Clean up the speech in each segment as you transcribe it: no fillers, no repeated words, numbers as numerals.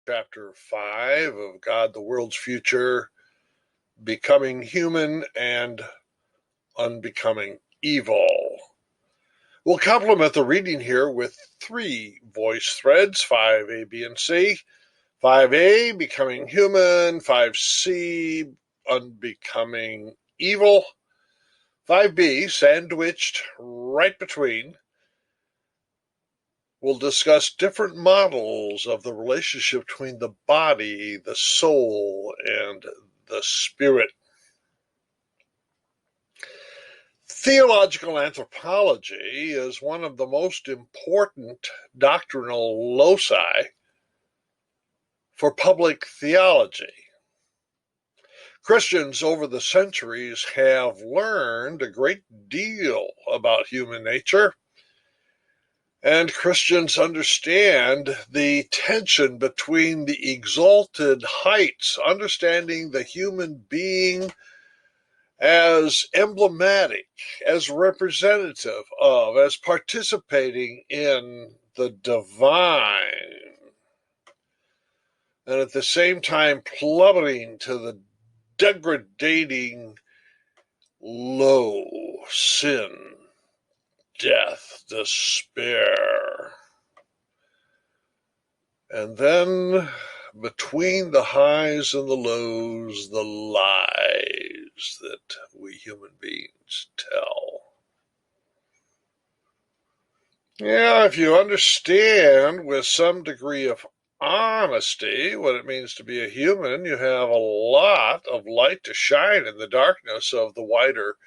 Chapter 5 of God, the World's Future, Becoming Human and Unbecoming Evil. We'll complement the reading here with 3 voice threads, 5A, B, and C. 5A, Becoming Human, 5C, Unbecoming Evil, 5B, sandwiched right between. We'll discuss different models of the relationship between the body, the soul, and the spirit. Theological anthropology is one of the most important doctrinal loci for public theology. Christians over the centuries have learned a great deal about human nature, and Christians understand the tension between the exalted heights, understanding the human being as emblematic, as representative of, as participating in the divine, and at the same time plummeting to the degrading low sin, death, despair. And then between the highs and the lows, the lies that we human beings tell. Yeah, if you understand with some degree of honesty what it means to be a human, you have a lot of light to shine in the darkness of the wider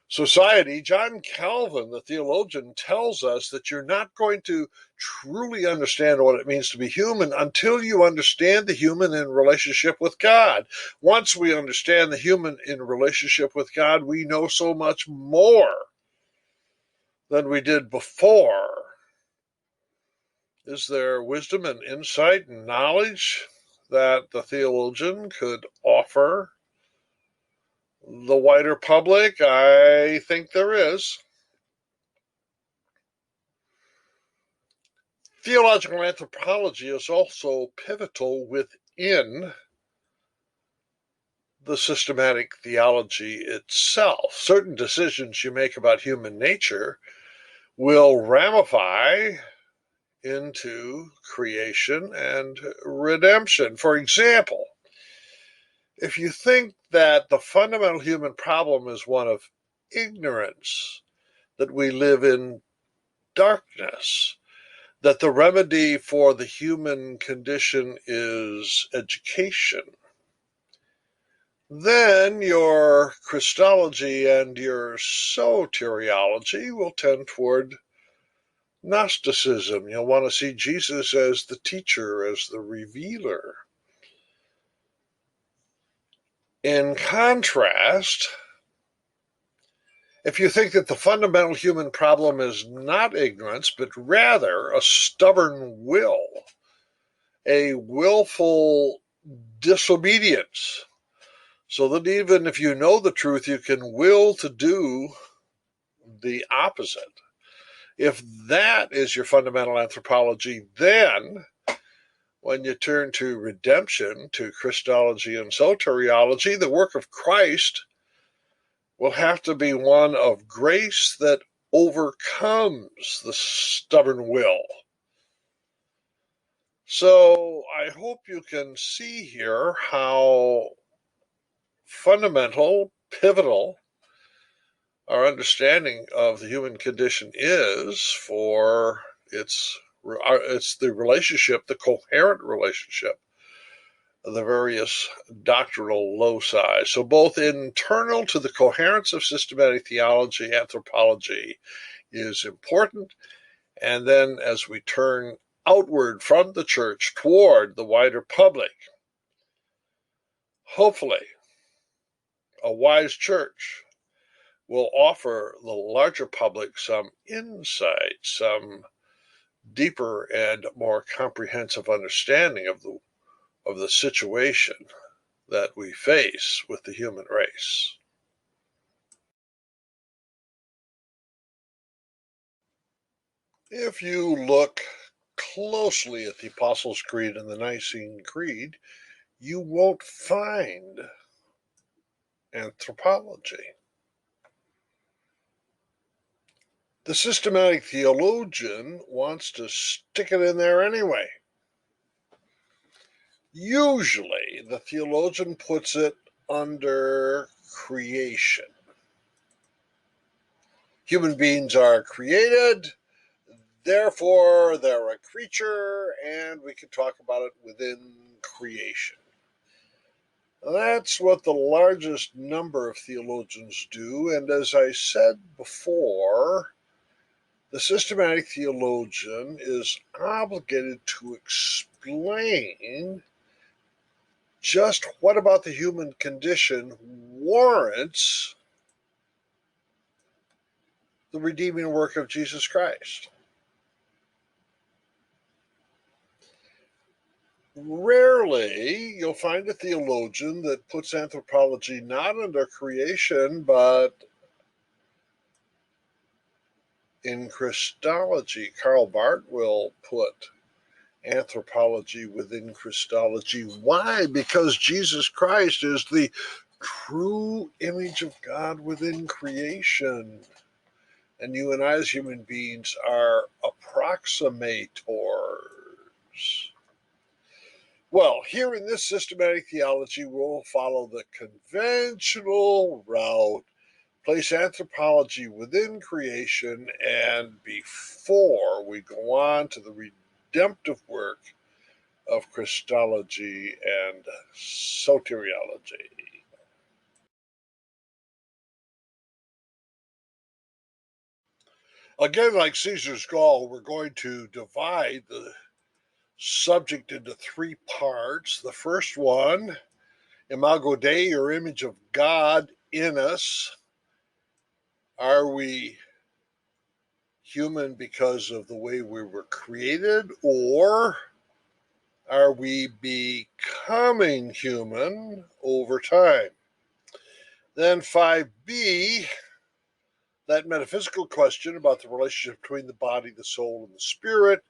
society. John Calvin, the theologian, tells us that you're not going to truly understand what it means to be human until you understand the human in relationship with God. Once we understand the human in relationship with God, we know so much more than we did before. Is there wisdom and insight and knowledge that the theologian could offer the wider public? I think there is. Theological anthropology is also pivotal within the systematic theology itself. Certain decisions you make about human nature will ramify into creation and redemption. For example, if you think that the fundamental human problem is one of ignorance, that we live in darkness, that the remedy for the human condition is education, then your Christology and your soteriology will tend toward Gnosticism. You'll want to see Jesus as the teacher, as the revealer. In contrast, if you think that the fundamental human problem is not ignorance, but rather a stubborn will, a willful disobedience, so that even if you know the truth, you can will to do the opposite. If that is your fundamental anthropology, then when you turn to redemption, to Christology and soteriology, the work of Christ will have to be one of grace that overcomes the stubborn will. So I hope you can see here how fundamental, pivotal our understanding of the human condition is for it's the relationship, the coherent relationship of the various doctrinal loci. So both internal to the coherence of systematic theology, anthropology is important. And then as we turn outward from the church toward the wider public, hopefully a wise church will offer the larger public some insight, some deeper and more comprehensive understanding of the situation that we face with the human race. If you look closely at the Apostles' Creed and the Nicene Creed, you won't find anthropology. The systematic theologian wants to stick it in there anyway. Usually, the theologian puts it under creation. Human beings are created, therefore they're a creature, and we can talk about it within creation. That's what the largest number of theologians do, and as I said before, the systematic theologian is obligated to explain just what about the human condition warrants the redeeming work of Jesus Christ. Rarely you'll find a theologian that puts anthropology not under creation, but in Christology. Karl Barth will put anthropology within Christology. Why? Because Jesus Christ is the true image of God within creation. And you and I, as human beings, are approximators. Well, here in this systematic theology, we'll follow the conventional route, place anthropology within creation, and before we go on to the redemptive work of Christology and soteriology. Again, like Caesar's Gaul, we're going to divide the subject into three parts. The first one, imago Dei, or image of God in us. Are we human because of the way we were created, or are we becoming human over time? Then 5b, that metaphysical question about the relationship between the body, the soul, and the spirit.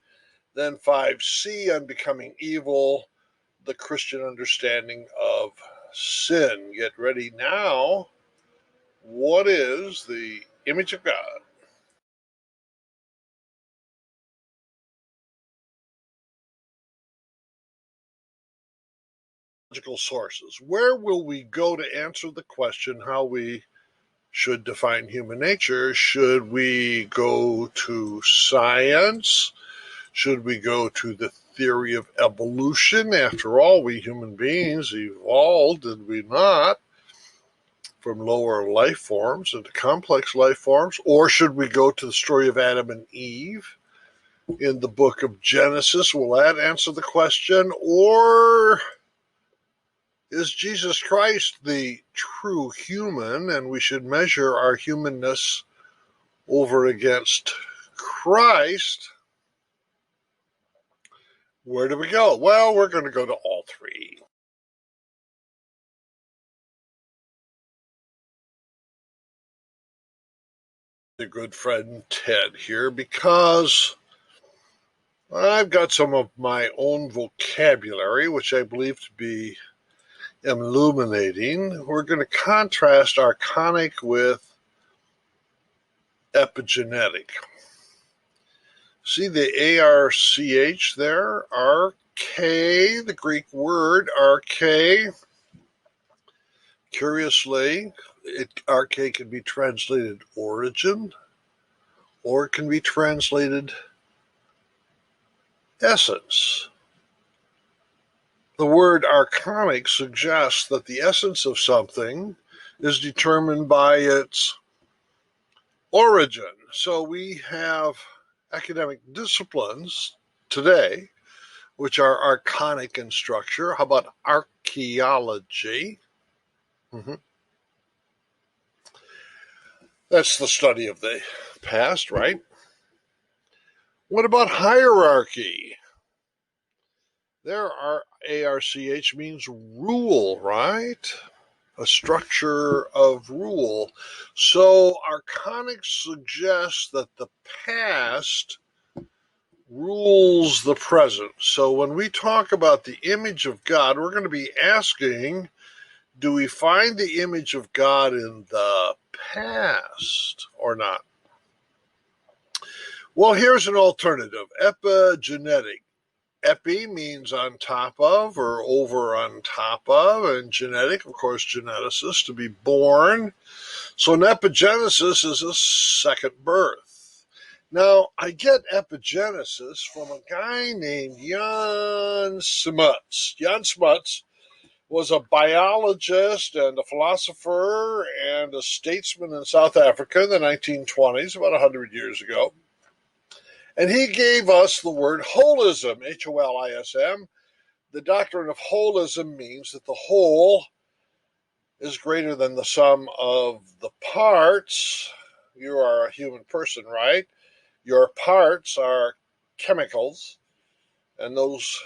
Then 5c, on becoming evil, the Christian understanding of sin. Get ready now. What is the image of God? Sources. Where will we go to answer the question how we should define human nature? Should we go to science? Should we go to the theory of evolution? After all, we human beings evolved, did we not, from lower life forms into complex life forms? Or should we go to the story of Adam and Eve in the book of Genesis? Will that answer the question? Or is Jesus Christ the true human, and we should measure our humanness over against Christ? Where do we go? Well, we're going to go to all three. The good friend Ted here, because I've got some of my own vocabulary, which I believe to be illuminating. We're going to contrast archonic with epigenetic. See the ARCH there? Arche, the Greek word arche. Curiously, arche can be translated origin, or it can be translated essence. The word archonic suggests that the essence of something is determined by its origin. So we have academic disciplines today which are archonic in structure. How about archaeology? Mm-hmm. That's the study of the past, right? What about hierarchy? There are ARCH means rule, right? A structure of rule. So archonic suggests that the past rules the present. So when we talk about the image of God, we're going to be asking, do we find the image of God in the past or not? Well, here's an alternative. Epigenetic. Epi means on top of or over on top of, and genetic, of course, geneticist, to be born. So an epigenesis is a second birth. Now, I get epigenesis from a guy named Jan Smuts. Jan Smuts was a biologist and a philosopher and a statesman in South Africa in the 1920s, about 100 years ago. And he gave us the word holism, Holism. The doctrine of holism means that the whole is greater than the sum of the parts. You are a human person, right? Your parts are chemicals, and those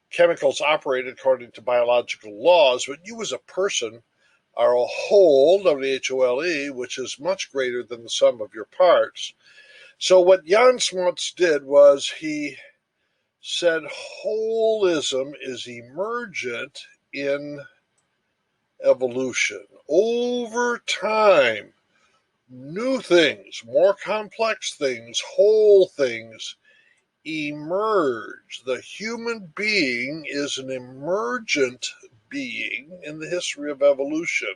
chemicals operate according to biological laws, but you as a person are a whole, W-H-O-L-E, which is much greater than the sum of your parts. So what Jan Smuts did was he said holism is emergent in evolution. Over time, new things, more complex things, whole things emerge. The human being is an emergent being in the history of evolution.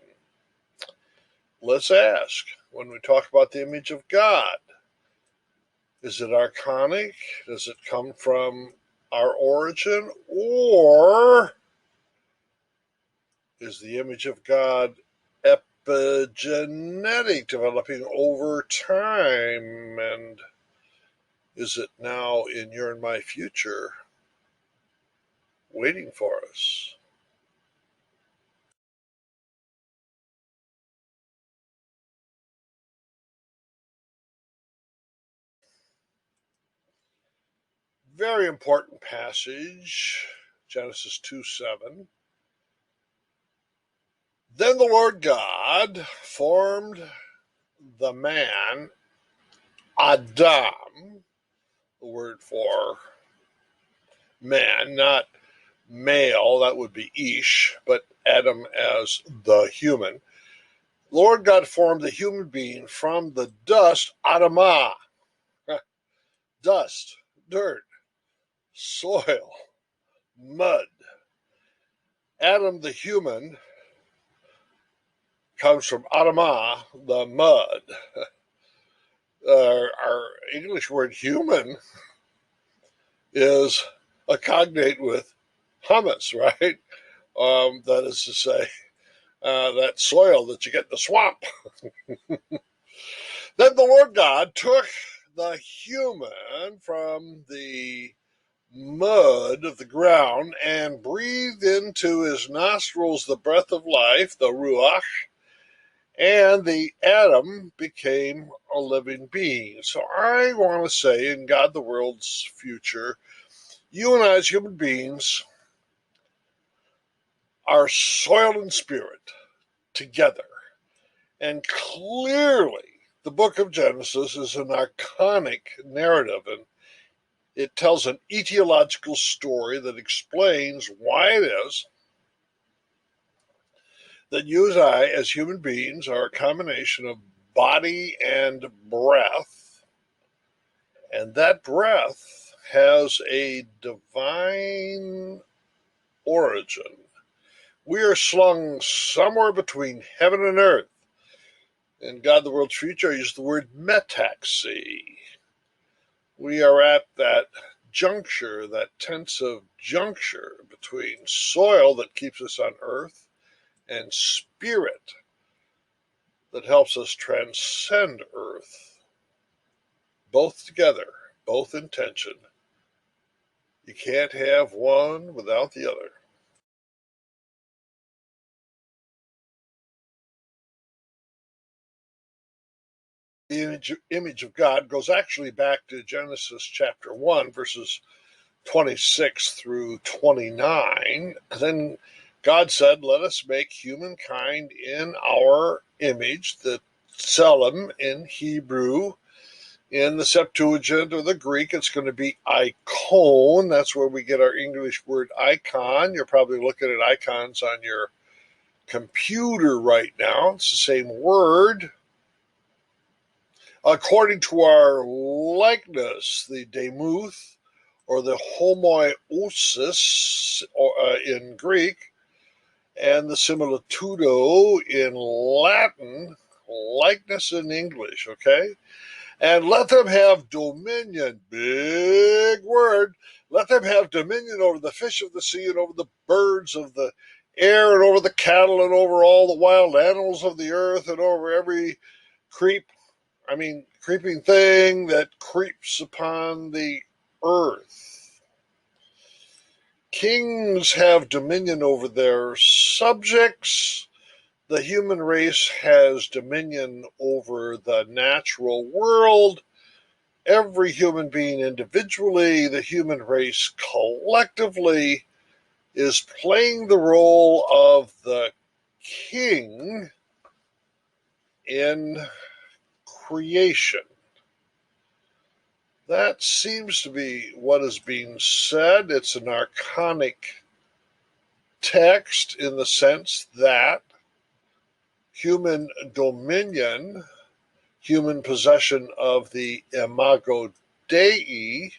Let's ask, when we talk about the image of God, is it archonic? Does it come from our origin? Or is the image of God epigenetic, developing over time? And is it now in your and my future waiting for us? Very important passage, Genesis 2:7. Then the Lord God formed the man, Adam, the word for man, not male, that would be Ish, but Adam as the human. Lord God formed the human being from the dust, Adamah, dust, dirt, soil, mud. Adam the human comes from Adamah, the mud. Our English word human is a cognate with humus, right? That is to say, that soil that you get in the swamp. Then the Lord God took the human from the mud of the ground and breathed into his nostrils the breath of life, the Ruach, and the Adam became a living being. So I want to say, in God the world's future, you and I as human beings are soil and spirit together. And clearly, the book of Genesis is an archonic narrative, and it tells an etiological story that explains why it is that you and I, as human beings, are a combination of body and breath, and that breath has a divine origin. We are slung somewhere between heaven and earth. In God the World's Future, I use the word metaxy. We are at that juncture, that tensive juncture between soil that keeps us on earth and spirit that helps us transcend earth. Both together, both in tension. You can't have one without the other. The image of God goes actually back to Genesis chapter 1, verses 26 through 29. Then God said, let us make humankind in our image, the Tselem in Hebrew, In the Septuagint or the Greek, it's going to be icon. That's where we get our English word icon. You're probably looking at icons on your computer right now. It's the same word. According to our likeness, the demuth or the homoiosis in Greek, and the similitudo in Latin, likeness in English, okay? And let them have dominion, big word, let them have dominion over the fish of the sea and over the birds of the air and over the cattle and over all the wild animals of the earth and over every creeping thing that creeps upon the earth. Kings have dominion over their subjects. The human race has dominion over the natural world. Every human being individually, the human race collectively, is playing the role of the king in creation. That seems to be what is being said. It's an archonic text in the sense that human dominion, human possession of the imago Dei,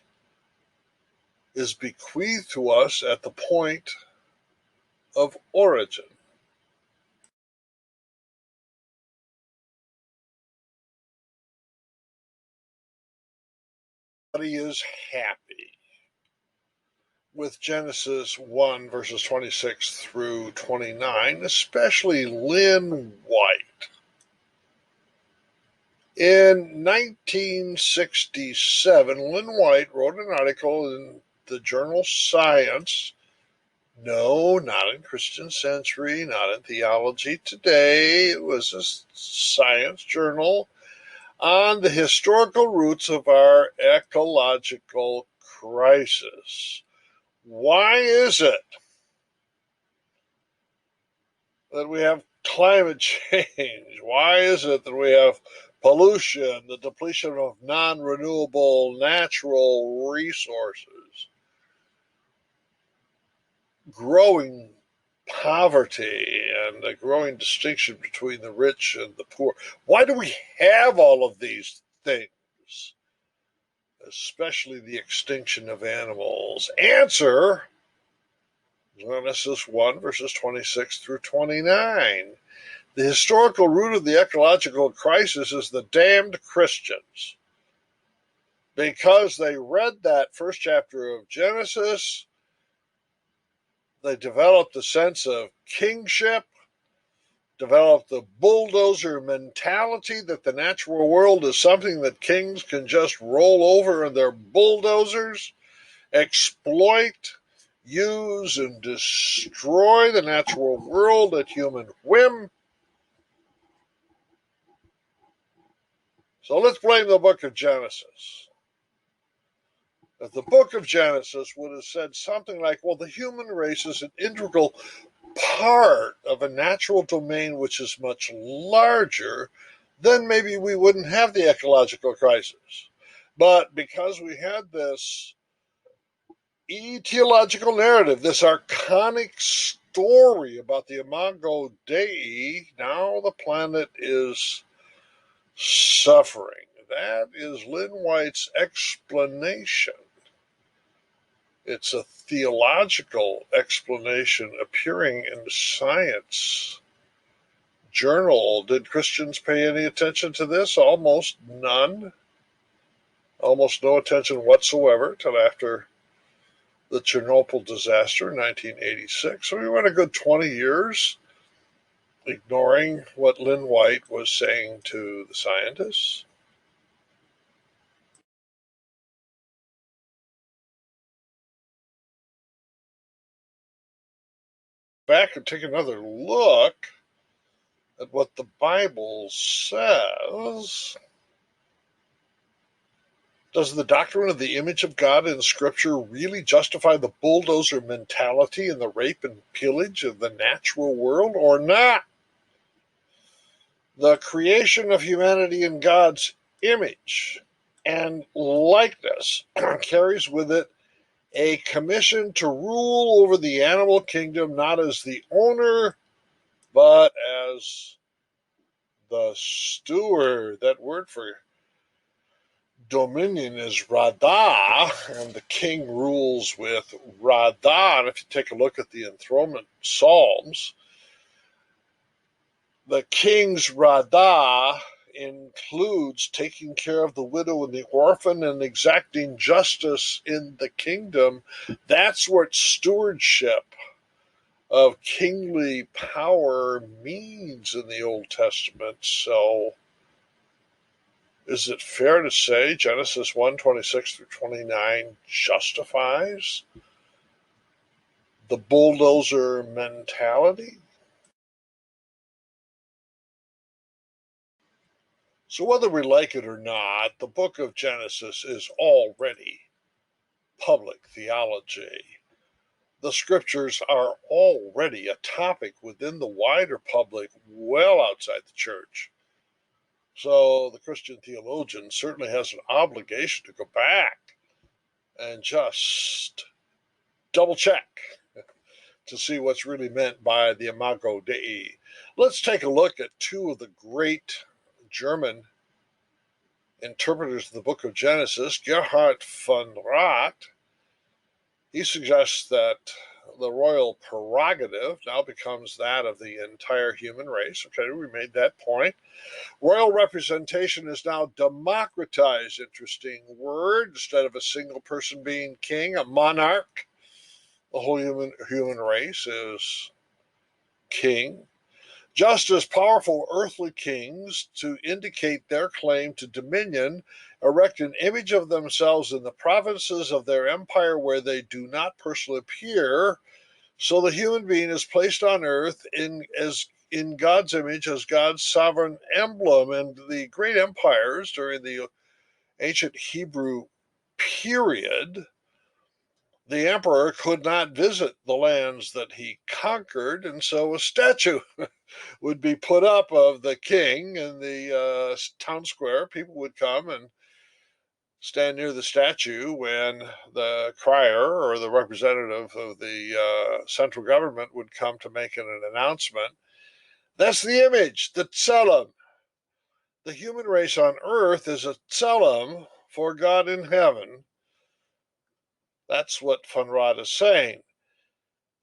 is bequeathed to us at the point of origin. Everybody is happy with Genesis 1, verses 26 through 29, especially Lynn White. In 1967, Lynn White wrote an article in the journal Science. No, not in Christian Century, not in Theology Today. It was a science journal on the historical roots of our ecological crisis. Why is it that we have climate change? Why is it that we have pollution, the depletion of non-renewable natural resources, growing poverty, and the growing distinction between the rich and the poor? Why do we have all of these things, especially the extinction of animals? Answer: Genesis 1, verses 26 through 29. The historical root of the ecological crisis is the damned Christians. Because they read that first chapter of Genesis, they developed a sense of kingship, developed the bulldozer mentality that the natural world is something that kings can just roll over in their bulldozers, exploit, use, and destroy the natural world at human whim. So let's blame the book of Genesis. If the book of Genesis would have said something like, well, the human race is an integral part of a natural domain which is much larger, then maybe we wouldn't have the ecological crisis. But because we had this etiological narrative, this archonic story about the imago Dei, now the planet is suffering. That is Lynn White's explanation. It's a theological explanation appearing in Science journal. Did Christians pay any attention to this? Almost none. Almost no attention whatsoever till after the Chernobyl disaster in 1986. So we went a good 20 years ignoring what Lynn White was saying to the scientists. Back and take another look at what the Bible says. Does the doctrine of the image of God in Scripture really justify the bulldozer mentality and the rape and pillage of the natural world or not? The creation of humanity in God's image and likeness carries with it a commission to rule over the animal kingdom, not as the owner, but as the steward. That word for dominion is radah, and the king rules with radah. And if you take a look at the enthronement psalms, the king's radah includes taking care of the widow and the orphan and exacting justice in the kingdom. That's what stewardship of kingly power means in the Old Testament. So is it fair to say Genesis 1:26 through 29 justifies the bulldozer mentality? So whether we like it or not, the book of Genesis is already public theology. The scriptures are already a topic within the wider public, well outside the church. So the Christian theologian certainly has an obligation to go back and just double check to see what's really meant by the imago Dei. Let's take a look at two of the great German interpreters of the book of Genesis, Gerhard von Rott. He suggests that the royal prerogative now becomes that of the entire human race. Okay, we made that point. Royal representation is now democratized. Interesting word. Instead of a single person being king, a monarch, the whole human race is king. Just as powerful earthly kings, to indicate their claim to dominion, erect an image of themselves in the provinces of their empire where they do not personally appear. So the human being is placed on earth in God's image as God's sovereign emblem. And the great empires during the ancient Hebrew period, the emperor could not visit the lands that he conquered, and so a statue would be put up of the king in the town square. People would come and stand near the statue when the crier or the representative of the central government would come to make an announcement. That's the image, the tselem. The human race on earth is a tselem for God in heaven. That's what Von Rad is saying.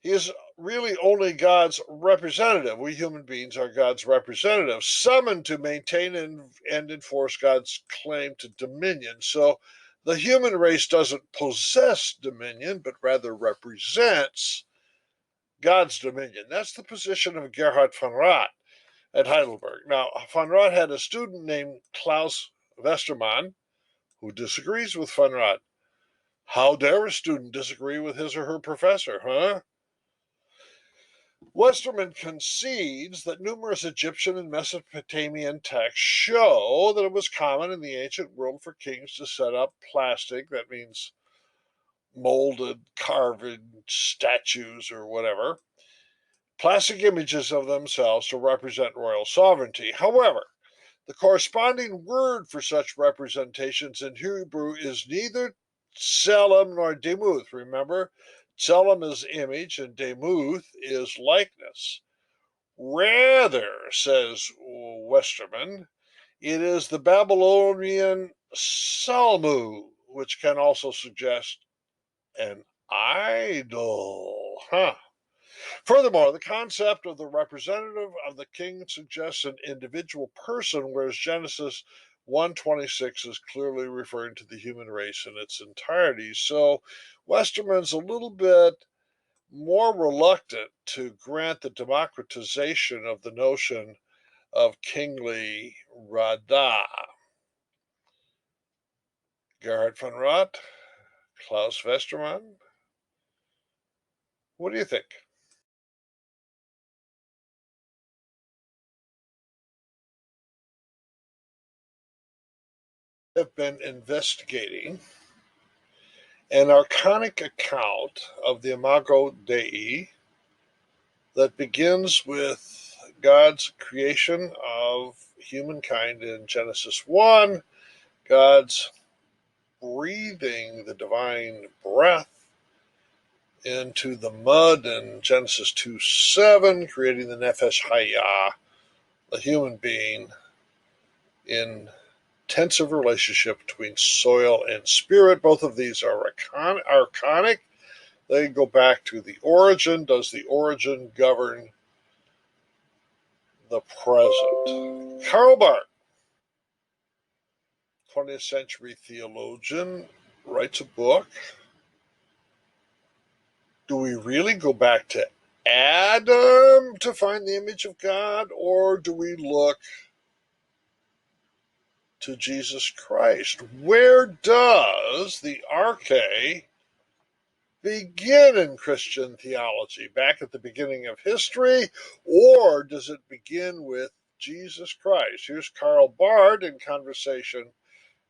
He is really only God's representative. We human beings are God's representatives, summoned to maintain and enforce God's claim to dominion. So the human race doesn't possess dominion, but rather represents God's dominion. That's the position of Gerhard von Rad at Heidelberg. Now, von Rad had a student named Klaus Westermann who disagrees with von Rad. How dare a student disagree with his or her professor, huh? Westermann concedes that numerous Egyptian and Mesopotamian texts show that it was common in the ancient world for kings to set up plastic, that means molded, carved statues or whatever, plastic images of themselves to represent royal sovereignty. However, the corresponding word for such representations in Hebrew is neither tselem nor demuth. Remember, tselem is image and demuth is likeness. Rather, says Westermann, it is the Babylonian salmu, which can also suggest an idol. Huh. Furthermore, the concept of the representative of the king suggests an individual person, whereas Genesis 1:26 is clearly referring to the human race in its entirety. So Westermann's a little bit more reluctant to grant the democratization of the notion of kingly radah. Gerhard von Rott, Klaus Westermann, what do you think? I've been investigating an archonic account of the Imago Dei that begins with God's creation of humankind in Genesis 1, God's breathing the divine breath into the mud in Genesis 2:7, creating the Nefesh Hayah, the human being, in intensive relationship between soil and spirit. Both of these are archonic. They go back to the origin. Does the origin govern the present? Karl Barth, 20th century theologian, writes a book. Do we really go back to Adam to find the image of God, or do we look to Jesus Christ? Where does the arche begin in Christian theology? Back at the beginning of history, or does it begin with Jesus Christ? Here's Karl Barth in conversation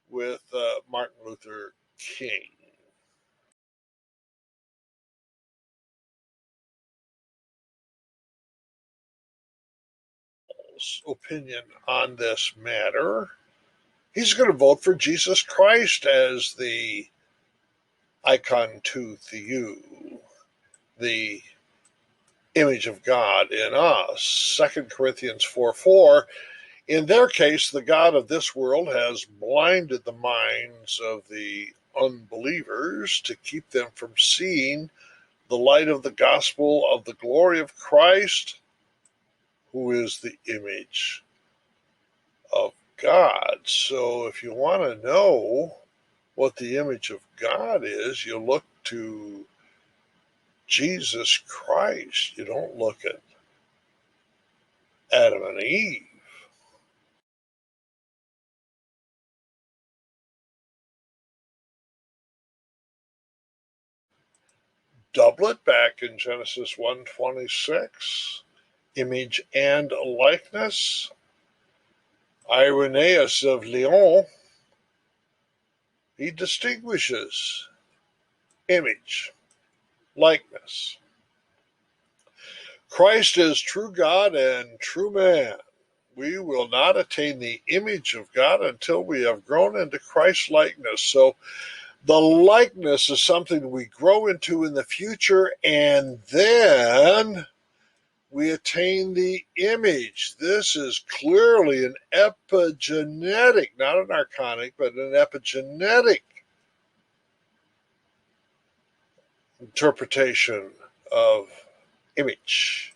with Martin Luther King. Opinion on this matter. He's going to vote for Jesus Christ as the icon to Theou, the image of God in us. 2 Corinthians 4:4. In their case, the God of this world has blinded the minds of the unbelievers to keep them from seeing the light of the gospel of the glory of Christ, who is the image of God. So if you want to know what the image of God is, you look to Jesus Christ. You don't look at Adam and Eve. Doublet back in Genesis 1:26, image and likeness. Irenaeus of Lyon, he distinguishes image, likeness. Christ is true God and true man. We will not attain the image of God until we have grown into Christ's likeness. So the likeness is something we grow into in the future, and then we attain the image. This is clearly an epigenetic, not an archonic, but an epigenetic interpretation of image.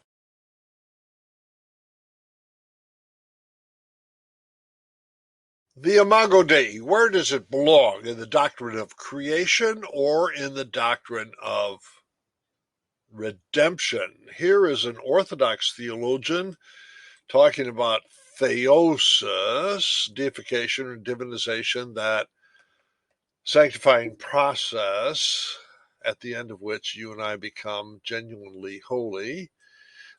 The imago Dei, where does it belong? In the doctrine of creation or in the doctrine of redemption? Here is an Orthodox theologian talking about Theosis, deification or divinization, that sanctifying process at the end of which you and I become genuinely holy.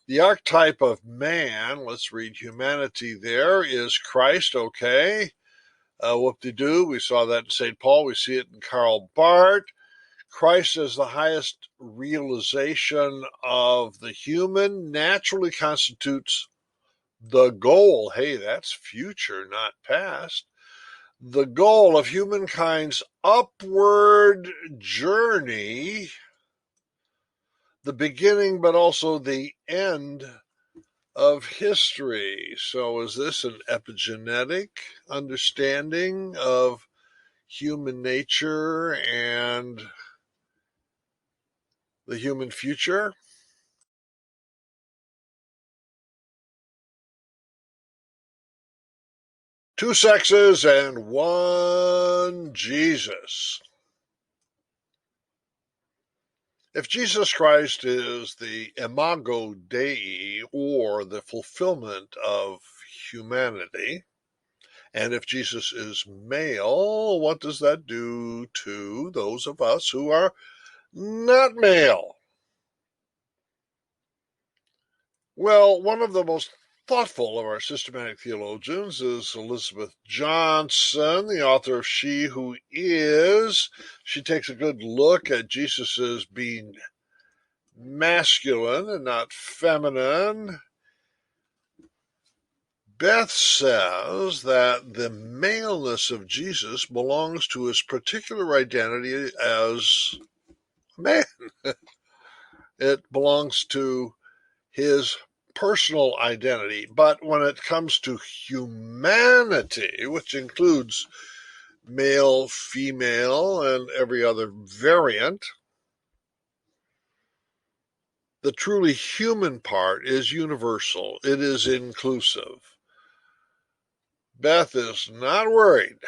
The archetype of man, let's read humanity there, is Christ, okay. Whoop-de-doo, we saw that in St. Paul, we see it in Karl Barth. Christ as the highest realization of the human naturally constitutes the goal. Hey, that's future, not past. The goal of humankind's upward journey, the beginning but also the end of history. So is this an epigenetic understanding of human nature and the human future? Two sexes and one Jesus. If Jesus Christ is the imago Dei, or the fulfillment of humanity, and if Jesus is male, what does that do to those of us who are not male? Well, one of the most thoughtful of our systematic theologians is Elizabeth Johnson, the author of She Who Is. She takes a good look at Jesus as being masculine and not feminine, Beth says that the maleness of Jesus belongs to his particular identity as a man. It belongs to his personal identity. But when it comes to humanity, which includes male, female, and every other variant, the truly human part is universal. It is inclusive. Beth is not worried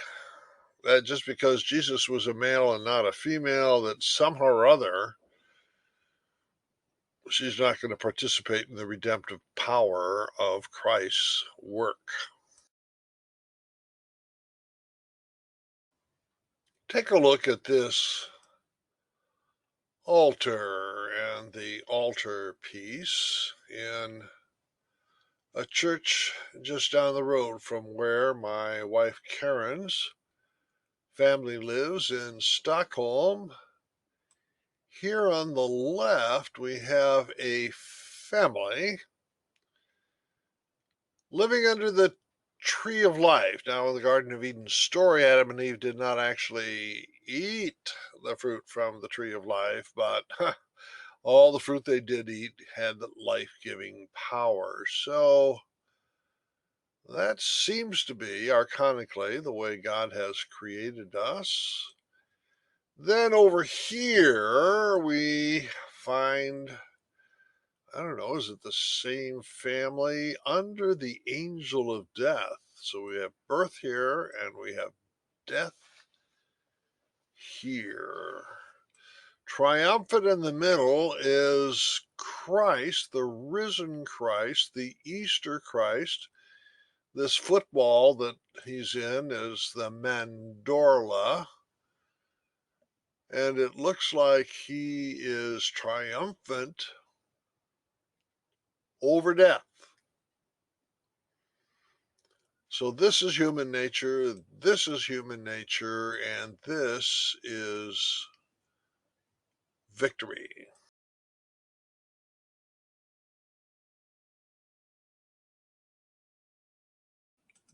that just because Jesus was a male and not a female, that somehow or other she's not going to participate in the redemptive power of Christ's work. Take a look at this altar and the altar piece in a church just down the road from where my wife Karen's family lives in Stockholm. Here on the left, we have a family living under the tree of life. Now, in the Garden of Eden story, Adam and Eve did not actually eat the fruit from the tree of life, but all the fruit they did eat had life-giving power. So that seems to be, archonically, the way God has created us. Then over here, we find, I don't know, is it the same family? Under the angel of death. So we have birth here and we have death here. Triumphant in the middle is Christ, the risen Christ, the Easter Christ. This football that he's in is the mandorla, and it looks like he is triumphant over death. So this is human nature, this is human nature, and this is victory.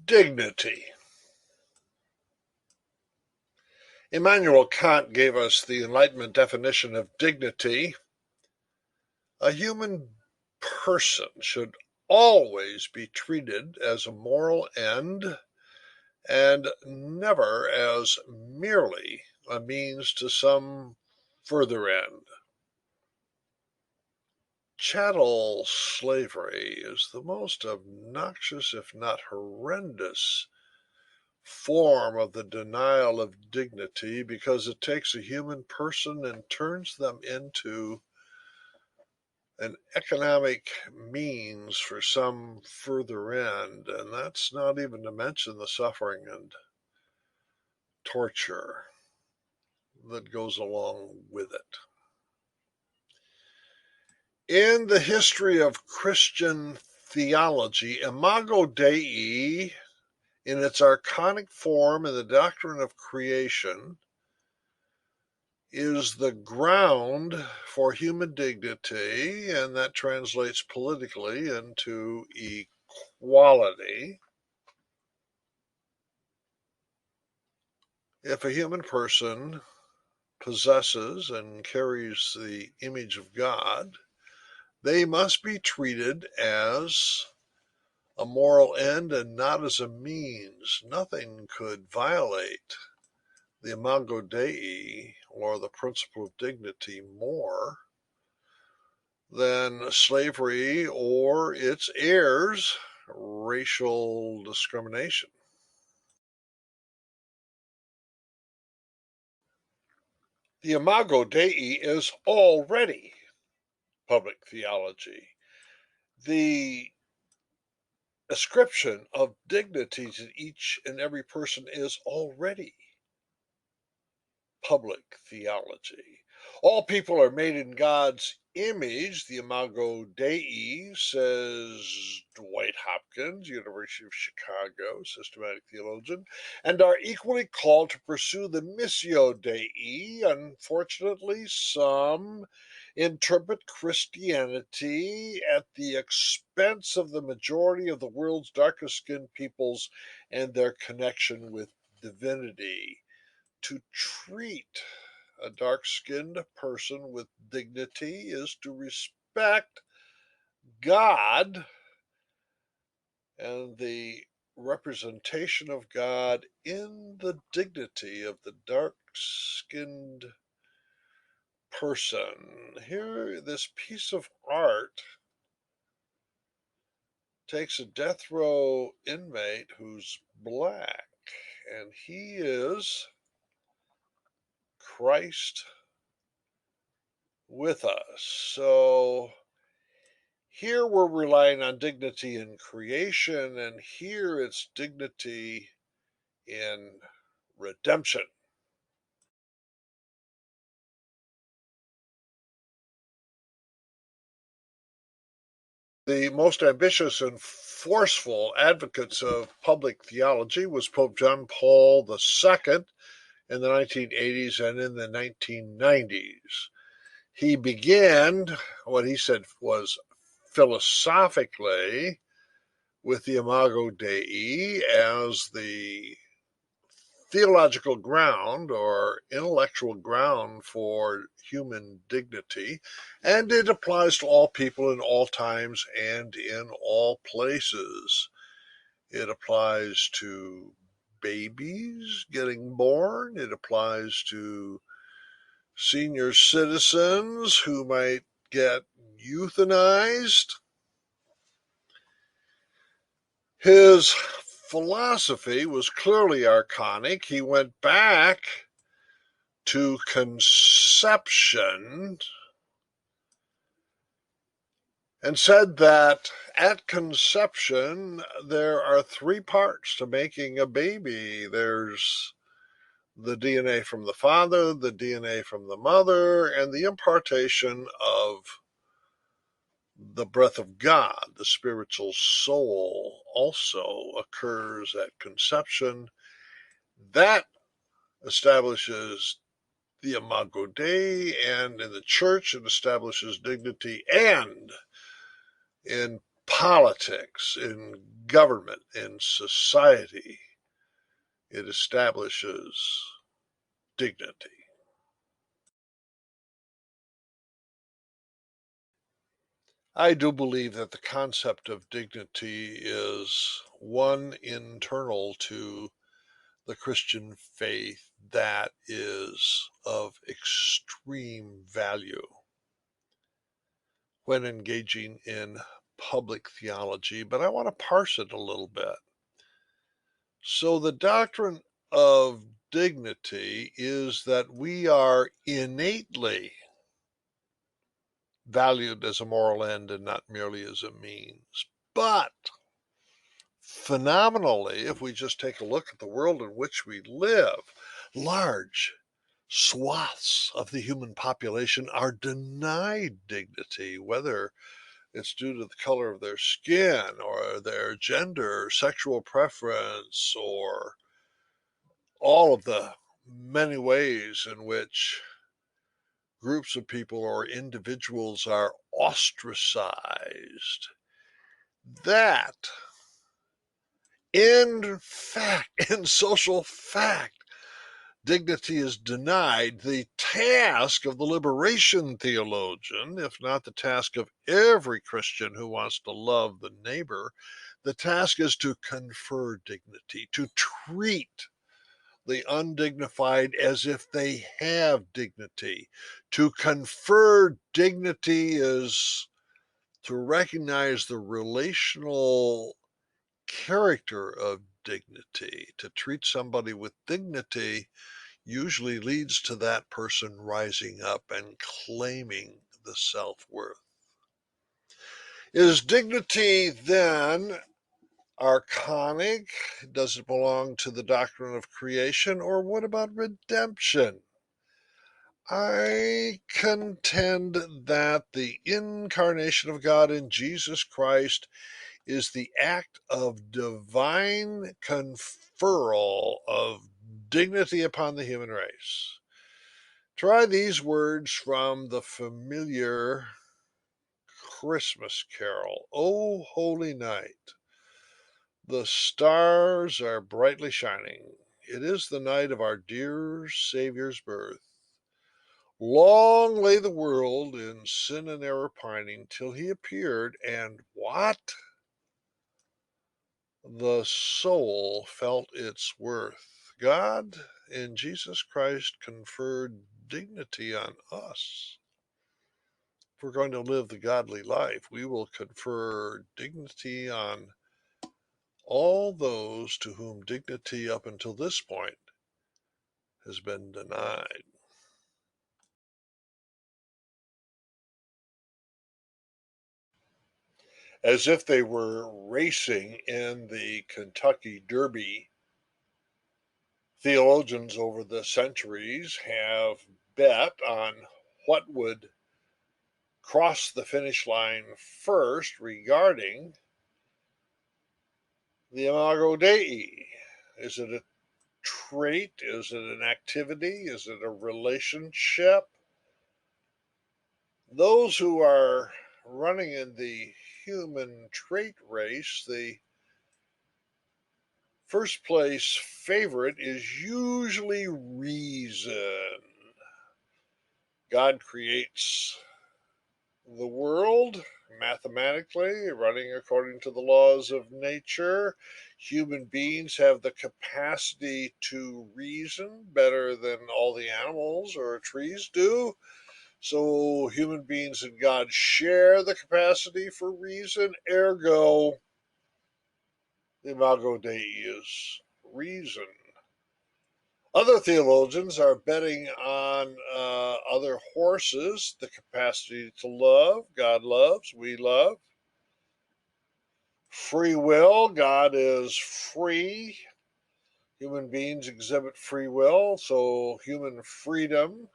Dignity. Immanuel Kant gave us the Enlightenment definition of dignity. A human person should always be treated as a moral end and never as merely a means to some further end. Chattel slavery is the most obnoxious, if not horrendous, form of the denial of dignity because it takes a human person and turns them into an economic means for some further end, and that's not even to mention the suffering and torture that goes along with it. In the history of Christian theology, imago Dei, in its archonic form in the doctrine of creation, is the ground for human dignity, and that translates politically into equality. If a human person possesses and carries the image of God, they must be treated as a moral end and not as a means. Nothing could violate the imago Dei, or the principle of dignity, more than slavery or its heirs, racial discrimination. The imago Dei is already public theology. The ascription of dignity to each and every person is already public theology. All people are made in God's image, the imago Dei, says Dwight Hopkins, University of Chicago, systematic theologian, and are equally called to pursue the missio Dei. Unfortunately, some interpret Christianity at the expense of the majority of the world's darkest skinned peoples and their connection with divinity. To treat a dark skinned person with dignity is to respect God and the representation of God in the dignity of the dark skinned person. Here, this piece of art takes a death row inmate who's black, and he is Christ with us. So here we're relying on dignity in creation, and here it's dignity in redemption. The most ambitious and forceful advocates of public theology was Pope John Paul II in the 1980s and in the 1990s. He began what he said was philosophically with the Imago Dei as the theological ground or intellectual ground for human dignity, and it applies to all people in all times and in all places. It applies to babies getting born, it applies to senior citizens who might get euthanized. His philosophy was clearly archonic. He went back to conception and said that at conception there are three parts to making a baby. There's the DNA from the father, the DNA from the mother, and the impartation of the breath of God. The spiritual soul also occurs at conception. That establishes the Imago Dei, and in the church it establishes dignity, and in politics, in government, in society, it establishes dignity. I do believe that the concept of dignity is one internal to the Christian faith that is of extreme value when engaging in public theology, but I want to parse it a little bit. So, the doctrine of dignity is that we are innately valued as a moral end and not merely as a means. But phenomenally, if we just take a look at the world in which we live, large swaths of the human population are denied dignity, whether it's due to the color of their skin or their gender, sexual preference, or all of the many ways in which groups of people or individuals are ostracized. That, in fact, in social fact, dignity is denied. The task of the liberation theologian, if not the task of every Christian who wants to love the neighbor, the task is to confer dignity, to treat the undignified as if they have dignity. To confer dignity is to recognize the relational character of dignity. To treat somebody with dignity usually leads to that person rising up and claiming the self worth. Is dignity then archonic? Does it belong to the doctrine of creation? Or what about redemption? I contend that the incarnation of God in Jesus Christ is the act of divine conferral of dignity upon the human race. Try these words from the familiar Christmas carol. O holy night, the stars are brightly shining. It is the night of our dear Savior's birth. Long lay the world in sin and error pining till he appeared, and what? The soul felt its worth. God in Jesus Christ conferred dignity on us. If we're going to live the godly life, we will confer dignity on all those to whom dignity up until this point has been denied. As if they were racing in the Kentucky Derby, theologians over the centuries have bet on what would cross the finish line first regarding the imago Dei. Is it a trait? Is it an activity? Is it a relationship? Those who are running in the human trait race, the first place favorite is usually reason. God creates the world mathematically, running according to the laws of nature. Human beings have the capacity to reason better than all the animals or trees do. So human beings and God share the capacity for reason, ergo, the imago Dei is reason. Other theologians are betting on other horses, the capacity to love. God loves, we love. Free will, God is free. Human beings exhibit free will, so human freedom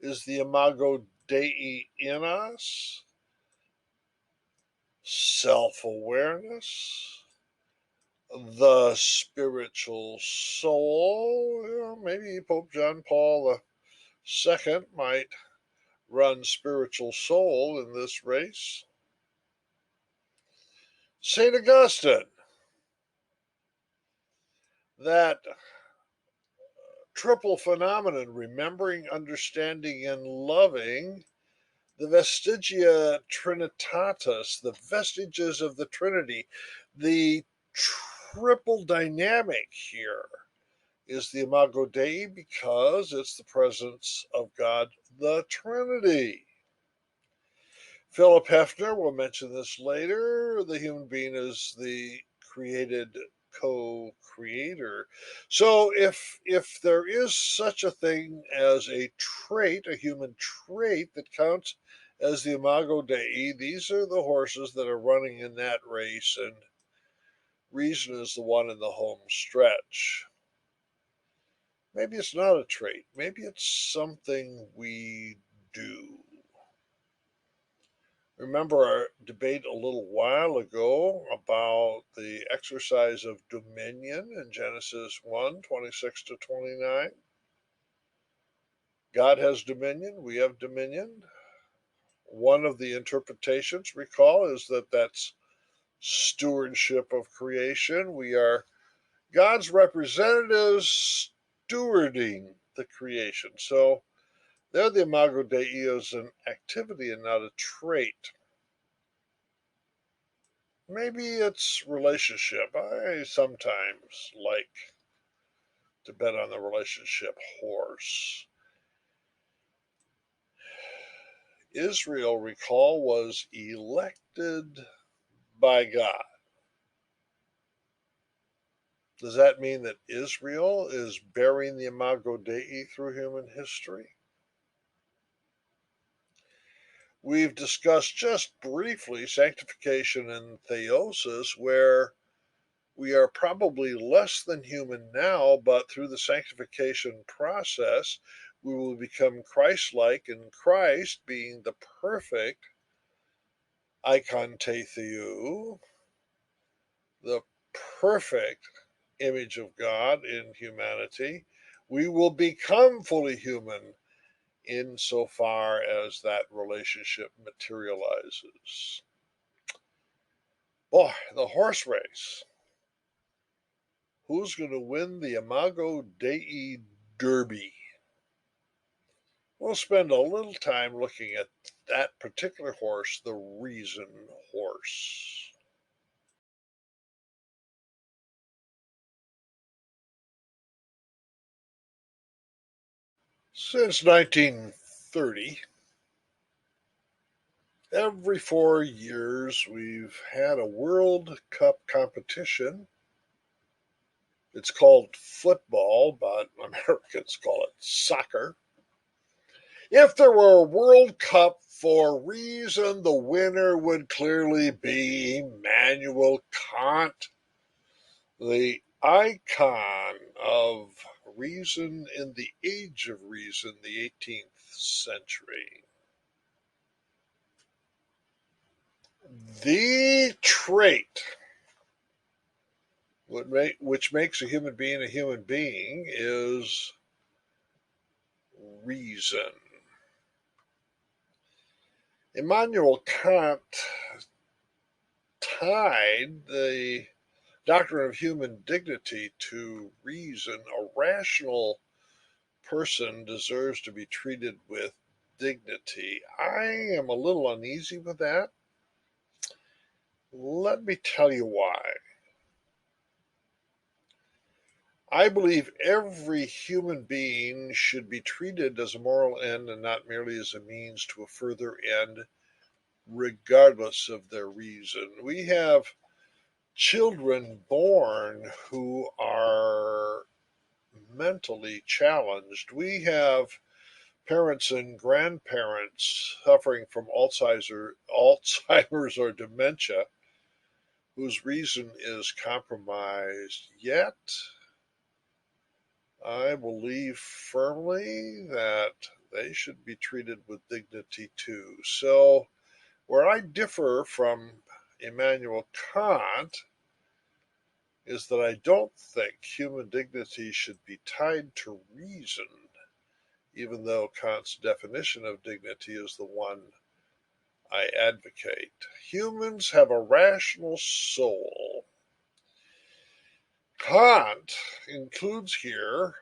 is the imago Dei in us. Self awareness, the spiritual soul. Maybe Pope John Paul II might run spiritual soul in this race. St. Augustine, that triple phenomenon, remembering, understanding, and loving, the vestigia trinitatis, the vestiges of the Trinity, the triple dynamic here is the imago Dei because it's the presence of God, the Trinity. Philip Hefner will mention this later. The human being is the created co-creator. So if there is such a thing as a trait, a human trait that counts as the imago Dei, these are the horses that are running in that race, and reason is the one in the home stretch. Maybe it's not a trait. Maybe it's something we do. Remember our debate a little while ago about the exercise of dominion in Genesis 1:26 to 29. God has dominion, we have dominion. One of the interpretations, recall, is that that's stewardship of creation. We are God's representatives stewarding the creation. So there the imago Dei is an activity and not a trait. Maybe it's relationship. I sometimes like to bet on the relationship horse. Israel, recall, was elected by God. Does that mean that Israel is bearing the imago Dei through human history? We've discussed just briefly sanctification and theosis, where we are probably less than human now, but through the sanctification process, We will become Christ-like, and Christ, being the perfect icon theou, the perfect image of God in humanity, we will become fully human insofar as that relationship materializes. Boy, the horse race. Who's going to win the Imago Dei Derby? We'll spend a little time looking at that particular horse, the Reason horse. Since 1930, every 4 years we've had a World Cup competition. It's called football, but Americans call it soccer. If there were a World Cup for Reason, the winner would clearly be Immanuel Kant, the icon of reason in the age of reason, the 18th century. The trait which makes a human being is reason. Immanuel Kant tied the doctrine of human dignity to reason. A rational person deserves to be treated with dignity. I am a little uneasy with that. Let me tell you why. I believe every human being should be treated as a moral end and not merely as a means to a further end, regardless of their reason. We have children born who are mentally challenged. We have parents and grandparents suffering from Alzheimer's or dementia whose reason is compromised. Yet, I believe firmly that they should be treated with dignity too. So, where I differ from Immanuel Kant is that I don't think human dignity should be tied to reason, even though Kant's definition of dignity is the one I advocate. Humans have a rational soul. Kant includes here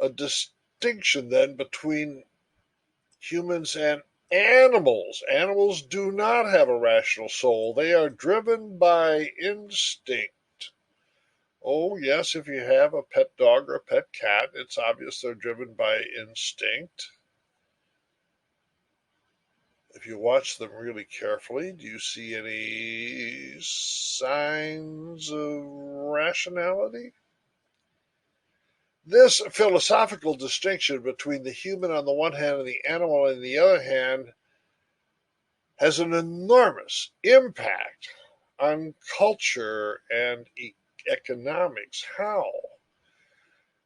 a distinction then between humans and animals. Animals do not have a rational soul. They are driven by instinct. Oh, yes, if you have a pet dog or a pet cat, it's obvious they're driven by instinct. If you watch them really carefully, do you see any signs of rationality? This philosophical distinction between the human on the one hand and the animal on the other hand has an enormous impact on culture and economics. How?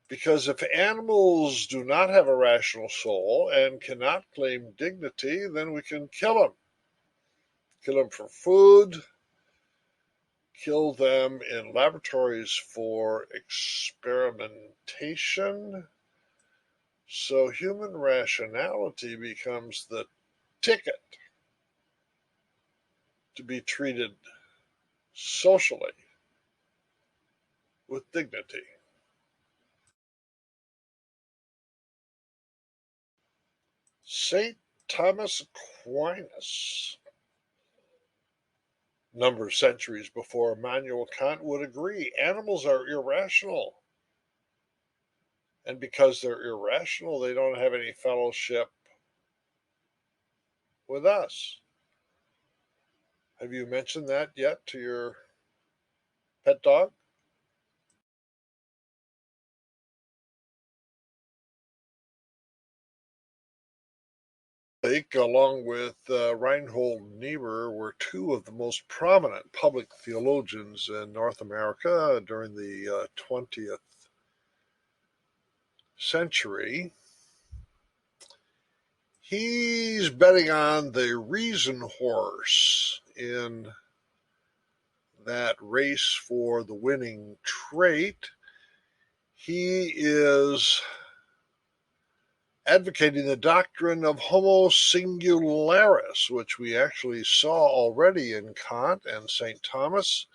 Because if animals do not have a rational soul and cannot claim dignity, then we can kill them. Kill them for food, kill them in laboratories for experimentation. So human rationality becomes the ticket to be treated socially with dignity. St. Thomas Aquinas, a number of centuries before Immanuel Kant, would agree animals are irrational. And because they're irrational, they don't have any fellowship with us. Have you mentioned that yet to your pet dog? Lake, along with Reinhold Niebuhr, were two of the most prominent public theologians in North America during the 20th century. He's betting on the reason horse in that race for the winning trait. He is advocating the doctrine of homo singularis, which we actually saw already in Kant and St. Thomas.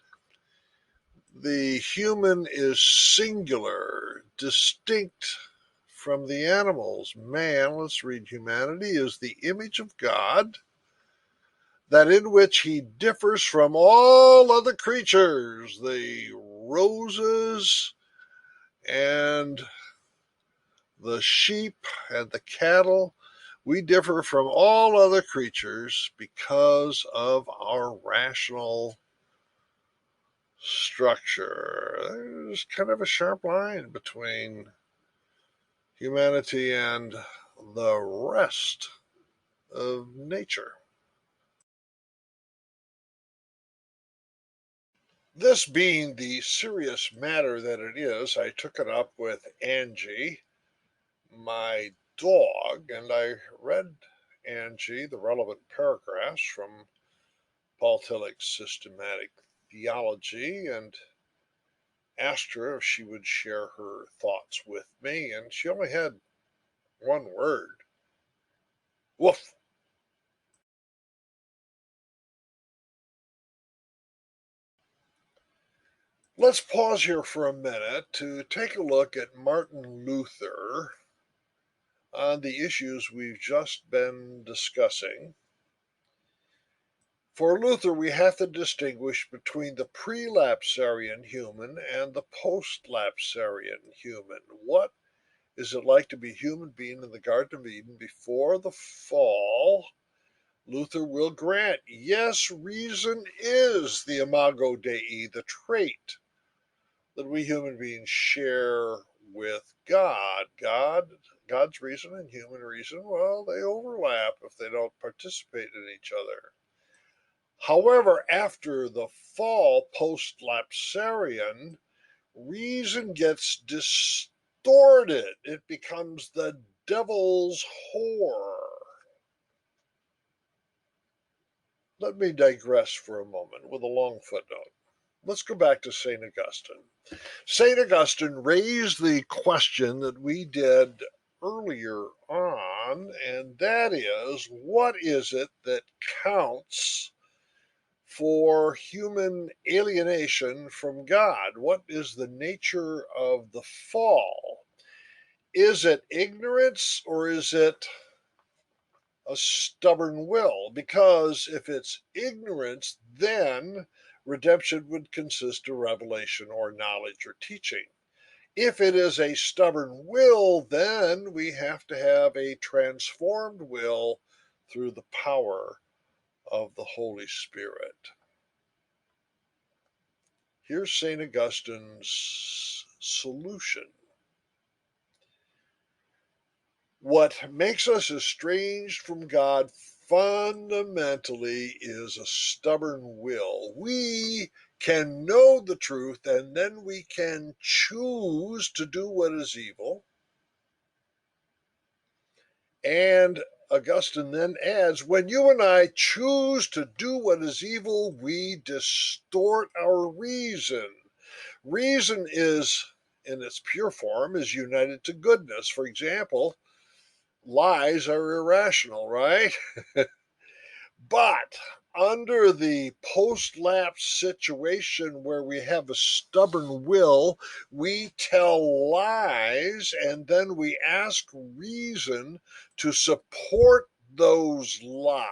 The human is singular, distinct from the animals. Man, let's read humanity, is the image of God, that in which he differs from all other creatures, the roses and the sheep and the cattle. We differ from all other creatures because of our rational structure. There's kind of a sharp line between humanity and the rest of nature. This being the serious matter that it is, I took it up with Angie, my dog, and I read Angie the relevant paragraphs from Paul Tillich's Systematic Theology and asked her if she would share her thoughts with me, and she only had one word: woof. Let's pause here for a minute to take a look at Martin Luther on the issues we've just been discussing. For Luther, we have to distinguish between the pre-lapsarian human and the post-lapsarian human. What is it like to be a human being in the Garden of Eden before the fall? Luther will grant, yes, reason is the imago Dei, the trait that we human beings share with God. God's reason and human reason, well, they overlap if they don't participate in each other. However, after the fall, post-lapsarian, reason gets distorted. It becomes the devil's whore. Let me digress for a moment with a long footnote. Let's go back to St. Augustine. St. Augustine raised the question that we did earlier on, and that is, what is it that counts for human alienation from God? What is the nature of the fall? Is it ignorance or is it a stubborn will? Because if it's ignorance, then redemption would consist of revelation or knowledge or teaching. If it is a stubborn will, then we have to have a transformed will through the power of the Holy Spirit. Here's St. Augustine's solution. What makes us estranged from God fundamentally is a stubborn will. We can know the truth and then we can choose to do what is evil. And Augustine then adds, when you and I choose to do what is evil, we distort our reason. Reason is, in its pure form, is united to goodness. For example, lies are irrational, right? But under the post-lapse situation where we have a stubborn will, we tell lies and then we ask reason to support those lies.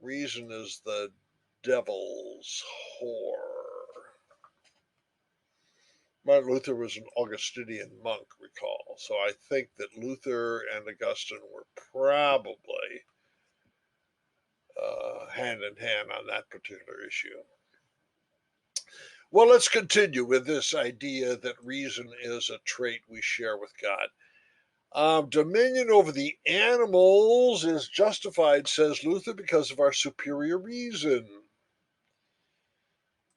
Reason is the devil's whore. Martin Luther was an Augustinian monk, recall. So I think that Luther and Augustine were probably hand in hand on that particular issue. Well, let's continue with this idea that reason is a trait we share with God. Dominion over the animals is justified, says Luther, because of our superior reason.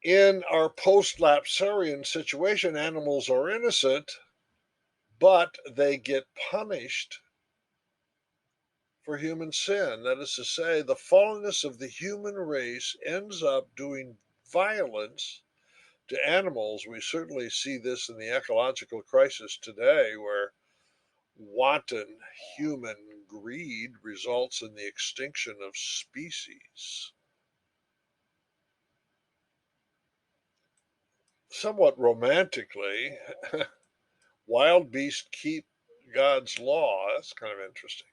In our post-lapsarian situation, animals are innocent, but they get punished for human sin. That is to say, the fallenness of the human race ends up doing violence to animals. We certainly see this in the ecological crisis today, where wanton human greed results in the extinction of species. Somewhat romantically, wild beasts keep God's law. That's kind of interesting.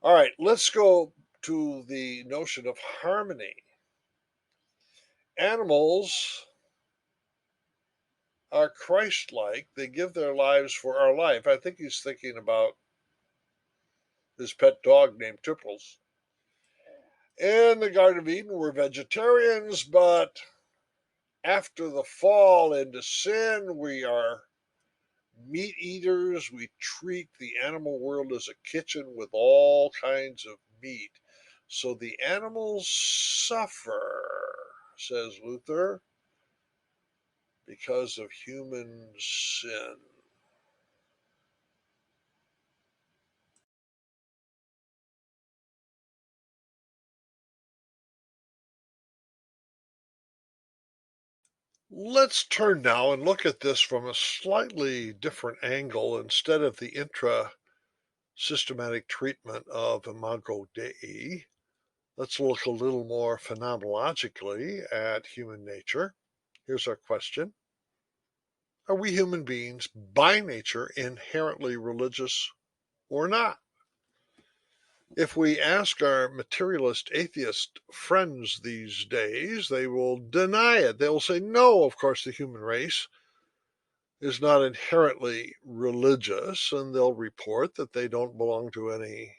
All right, let's go to the notion of harmony. Animals are Christ-like. They give their lives for our life. I think he's thinking about his pet dog named Tipples. In the Garden of Eden, we're vegetarians, but after the fall into sin, we are meat eaters. We treat the animal world as a kitchen with all kinds of meat. So the animals suffer, says Luther, because of human sin. Let's turn now and look at this from a slightly different angle. Instead of the intra-systematic treatment of imago Dei, let's look a little more phenomenologically at human nature. Here's our question. Are we human beings by nature inherently religious or not? If we ask our materialist atheist friends these days, they will deny it. They will say, no, of course, the human race is not inherently religious, and they'll report that they don't belong to any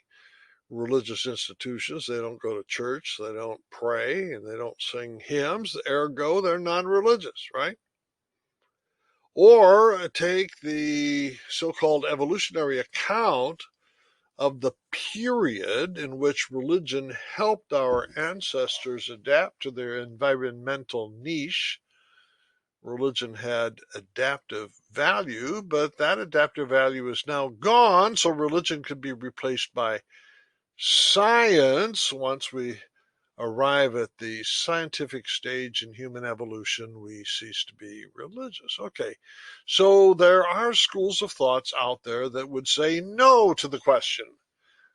religious institutions. They don't go to church, they don't pray, and they don't sing hymns. Ergo, they're non-religious, right? Or take the so-called evolutionary account of the period in which religion helped our ancestors adapt to their environmental niche. Religion had adaptive value, but that adaptive value is now gone, so religion could be replaced by science. Once we arrive at the scientific stage in human evolution, we cease to be religious. Okay, so there are schools of thoughts out there that would say no to the question,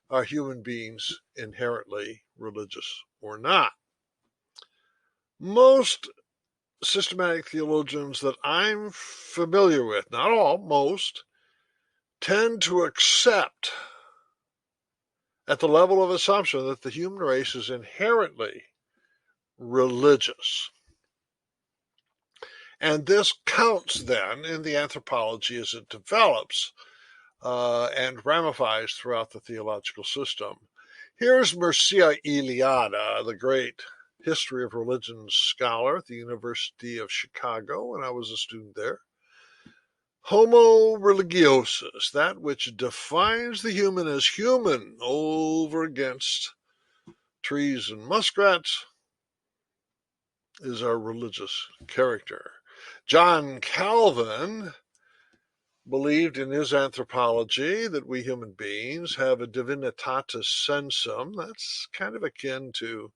are human beings inherently religious or not? Most systematic theologians that I'm familiar with, not all, most, tend to accept at the level of assumption that the human race is inherently religious. And this counts then in the anthropology as it develops and ramifies throughout the theological system. Here's Mircea Eliade, the great history of religion scholar at the University of Chicago when I was a student there. Homo religiosus, that which defines the human as human over against trees and muskrats, is our religious character. John Calvin believed in his anthropology that we human beings have a divinitatis sensum. That's kind of akin to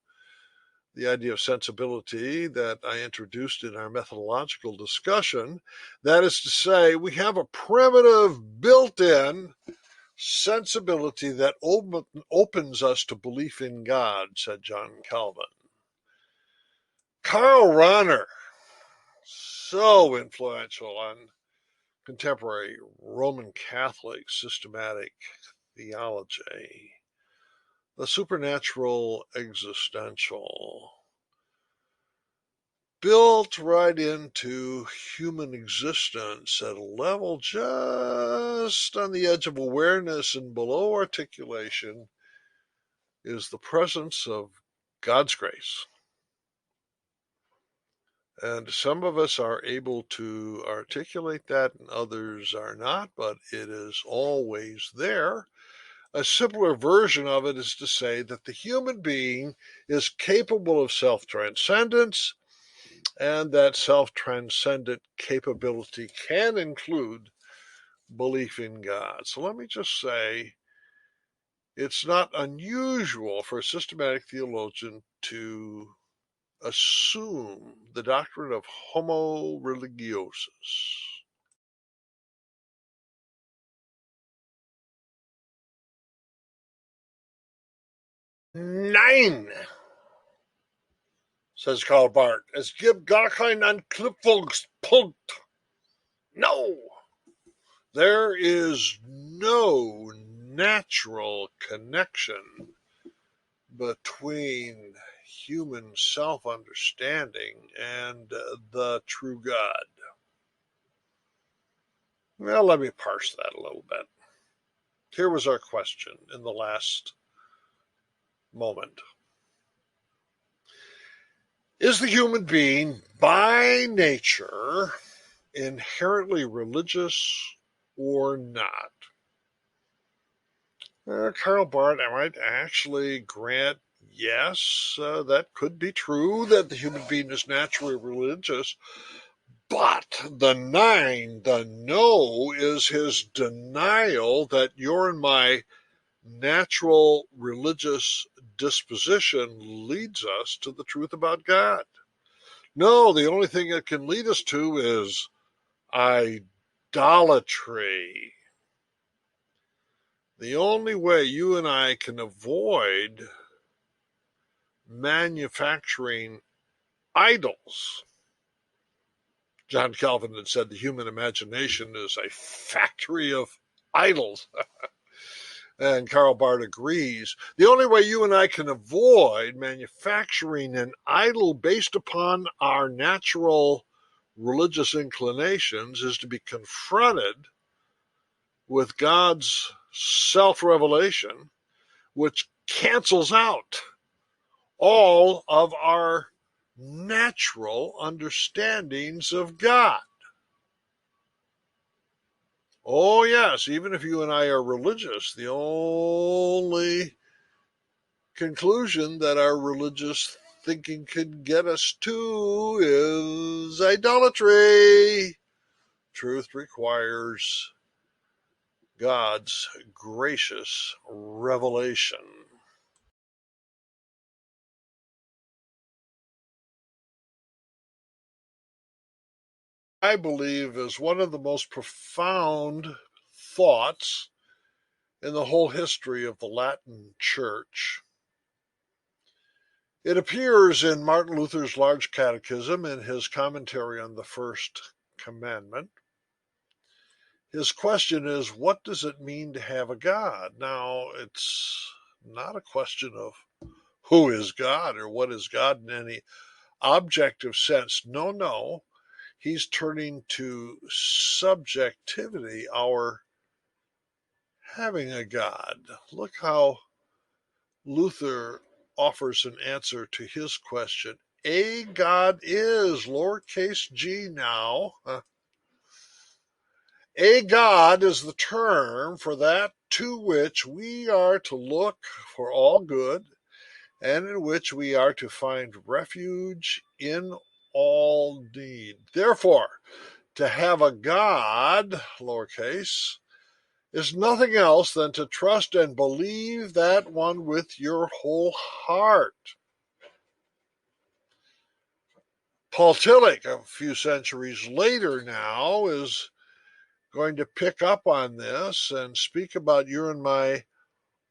the idea of sensibility that I introduced in our methodological discussion. That is to say, we have a primitive built-in sensibility that opens us to belief in God, said John Calvin. Karl Rahner, so influential on contemporary Roman Catholic systematic theology. The supernatural existential, built right into human existence at a level just on the edge of awareness and below articulation, is the presence of God's grace. And some of us are able to articulate that and others are not, but it is always there. A simpler version of it is to say that the human being is capable of self-transcendence, and that self-transcendent capability can include belief in God. So let me just say, It's not unusual for a systematic theologian to assume the doctrine of homo religiosus. Nein, says Karl Barth. Es gibt gar keinen Anknüpfungspunkt. No, there is no natural connection between human self-understanding and the true God. Well, let me parse that a little bit. Here was our question in the last moment. Is the human being by nature inherently religious or not? Karl Barth, I might actually grant yes, that could be true, that the human being is naturally religious. But the no, is his denial that your and my natural religious disposition leads us to the truth about God. No, the only thing it can lead us to is idolatry. The only way you and I can avoid manufacturing idols. John Calvin had said the human imagination is a factory of idols. And Karl Barth agrees. The only way you and I can avoid manufacturing an idol based upon our natural religious inclinations is to be confronted with God's self-revelation, which cancels out all of our natural understandings of God. Oh, yes, even if you and I are religious, the only conclusion that our religious thinking can get us to is idolatry. Truth requires God's gracious revelation. I believe is one of the most profound thoughts in the whole history of the Latin Church. It appears in Martin Luther's Large Catechism in his commentary on the First Commandment. His question is, what does it mean to have a God? Now, it's not a question of who is God or what is God in any objective sense. No. He's turning to subjectivity, our having a God. Look how Luther offers an answer to his question. A God is, lowercase g now. A God is the term for that to which we are to look for all good and in which we are to find refuge in all need. Therefore, to have a God, lowercase, is nothing else than to trust and believe that one with your whole heart. Paul Tillich, a few centuries later now, is going to pick up on this and speak about your and my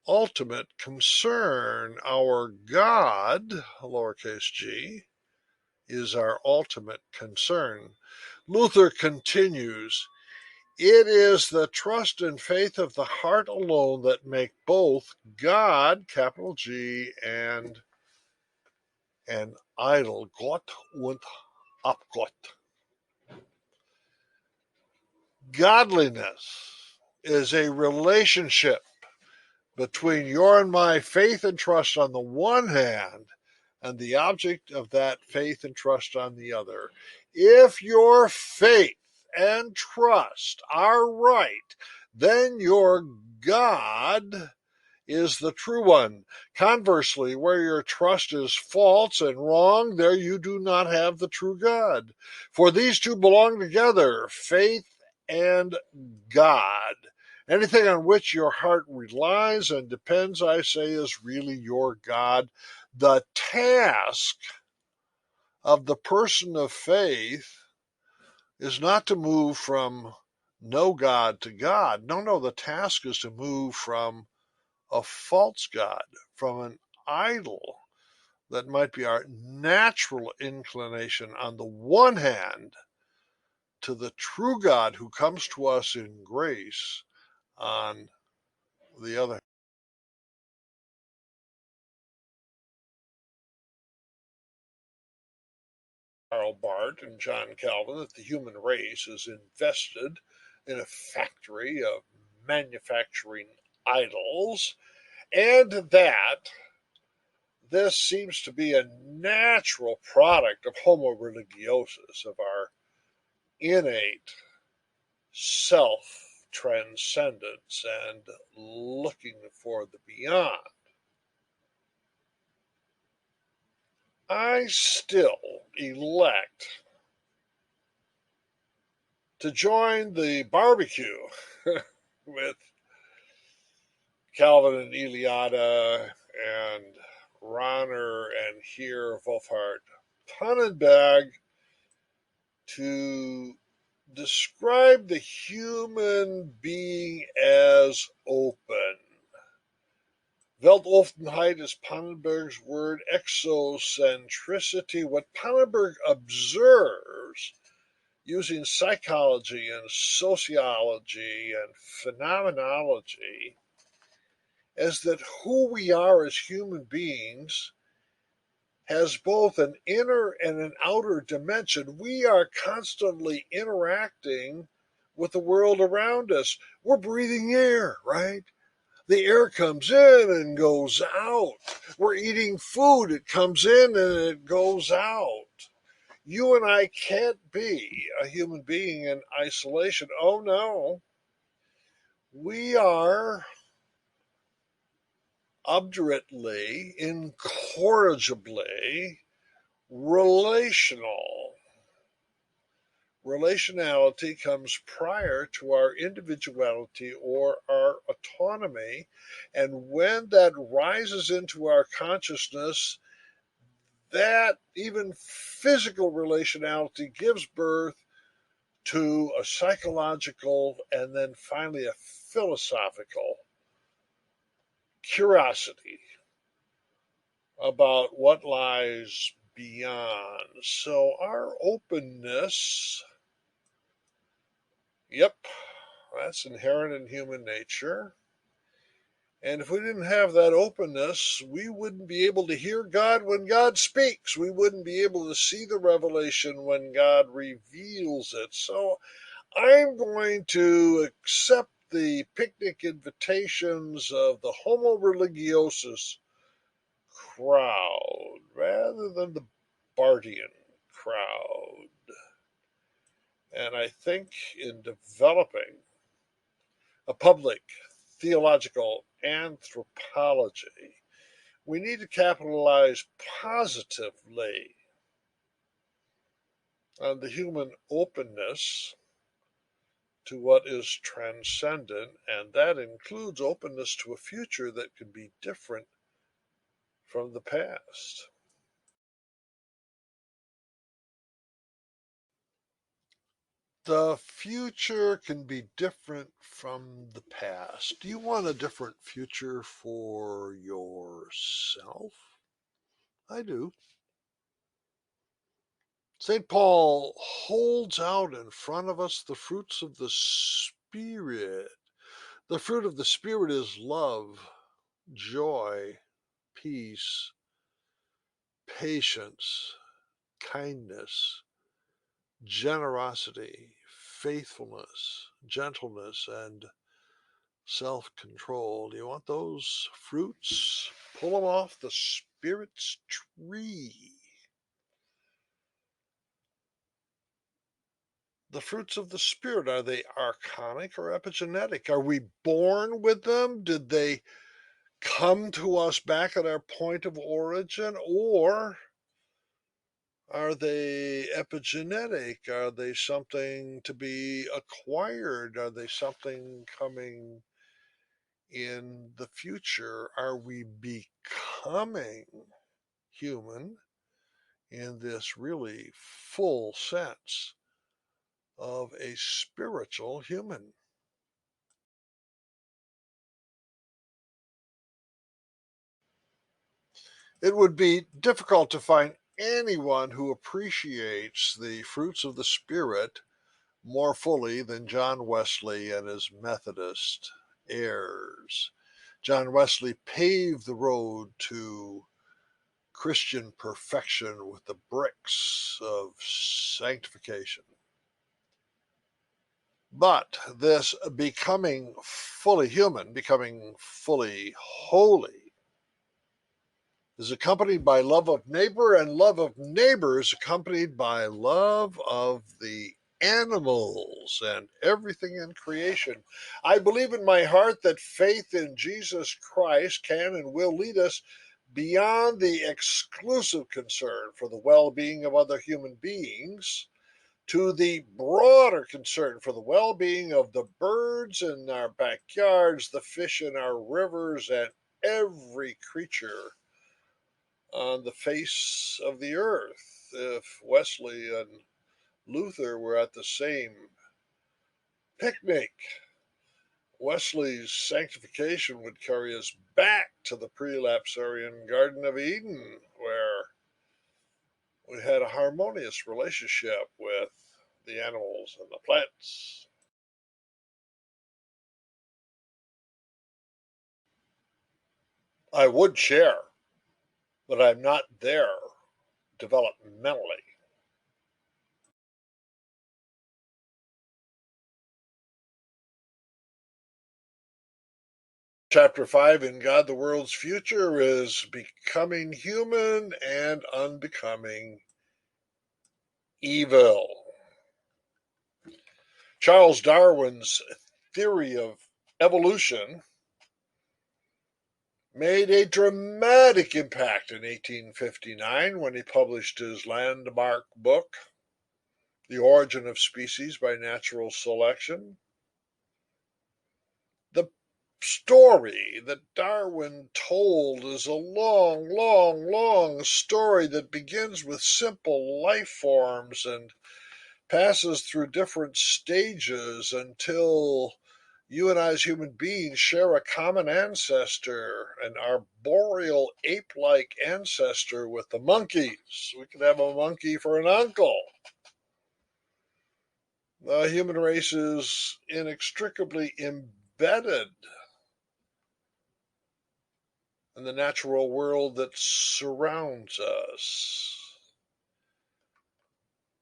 ultimate concern. Our God, lowercase g, is our ultimate concern. Luther continues, it is the trust and faith of the heart alone that make both God, capital G, and an idol, Gott und Abgott. Godliness is a relationship between your and my faith and trust on the one hand and the object of that faith and trust on the other. If your faith and trust are right, then your God is the true one. Conversely, where your trust is false and wrong, there you do not have the true God. For these two belong together, faith and God. Anything on which your heart relies and depends, I say, is really your God. The task of the person of faith is not to move from no God to God. No, no, the task is to move from a false God, from an idol that might be our natural inclination on the one hand, to the true God who comes to us in grace on the other. Karl Barth and John Calvin that the human race is invested in a factory of manufacturing idols, and that this seems to be a natural product of homo religiosis, of our innate self transcendence and looking for the beyond. I still elect to join the barbecue with Calvin and Eliade and Rahner and here Wolfhard Pannenberg to describe the human being as open. Weltoffenheit is Pannenberg's word, exocentricity. What Pannenberg observes using psychology and sociology and phenomenology is that who we are as human beings has both an inner and an outer dimension. We are constantly interacting with the world around us. We're breathing air, right? The air comes in and goes out. We're eating food, it comes in and it goes out. You and I can't be a human being in isolation. Oh no. We are obdurately, incorrigibly relational. Relationality comes prior to our individuality or our autonomy. And when that rises into our consciousness, that even physical relationality gives birth to a psychological and then finally a philosophical curiosity about what lies beyond. So our openness, yep, that's inherent in human nature. And if we didn't have that openness, we wouldn't be able to hear God when God speaks. We wouldn't be able to see the revelation when God reveals it. So I'm going to accept the picnic invitations of the homo religiosus crowd rather than the Barthian crowd. And I think in developing a public theological anthropology, we need to capitalize positively on the human openness to what is transcendent, and that includes openness to a future that could be different from the past. The future can be different from the past. Do you want a different future for yourself? I do. St. Paul holds out in front of us the fruits of the Spirit. The fruit of the Spirit is love, joy, peace, patience, kindness, generosity, faithfulness, gentleness, and self control. Do you want those fruits? Pull them off the Spirit's tree. The fruits of the Spirit, are they archonic or epigenetic? Are we born with them? Did they come to us back at our point of origin? Or Are they epigenetic? Are they something to be acquired? Are they something coming in the future? Are we becoming human in this really full sense of a spiritual human? It would be difficult to find anyone who appreciates the fruits of the Spirit more fully than John Wesley and his Methodist heirs. John Wesley paved the road to Christian perfection with the bricks of sanctification. But this becoming fully human, becoming fully holy, is accompanied by love of neighbor, and love of neighbor is accompanied by love of the animals and everything in creation. I believe in my heart that faith in Jesus Christ can and will lead us beyond the exclusive concern for the well being of other human beings to the broader concern for the well being of the birds in our backyards, the fish in our rivers, and every creature on the face of the earth. If Wesley and Luther were at the same picnic, Wesley's sanctification would carry us back to the prelapsarian Garden of Eden, where we had a harmonious relationship with the animals and the plants. I would share, but I'm not there developmentally. Chapter 5 in God the World's Future is becoming human and unbecoming evil. Charles Darwin's theory of evolution made a dramatic impact in 1859 when he published his landmark book, The Origin of Species by Natural Selection. The story that Darwin told is a long, long, long story that begins with simple life forms and passes through different stages until you and I, as human beings, share a common ancestor, an arboreal ape like ancestor with the monkeys. We could have a monkey for an uncle. The human race is inextricably embedded in the natural world that surrounds us.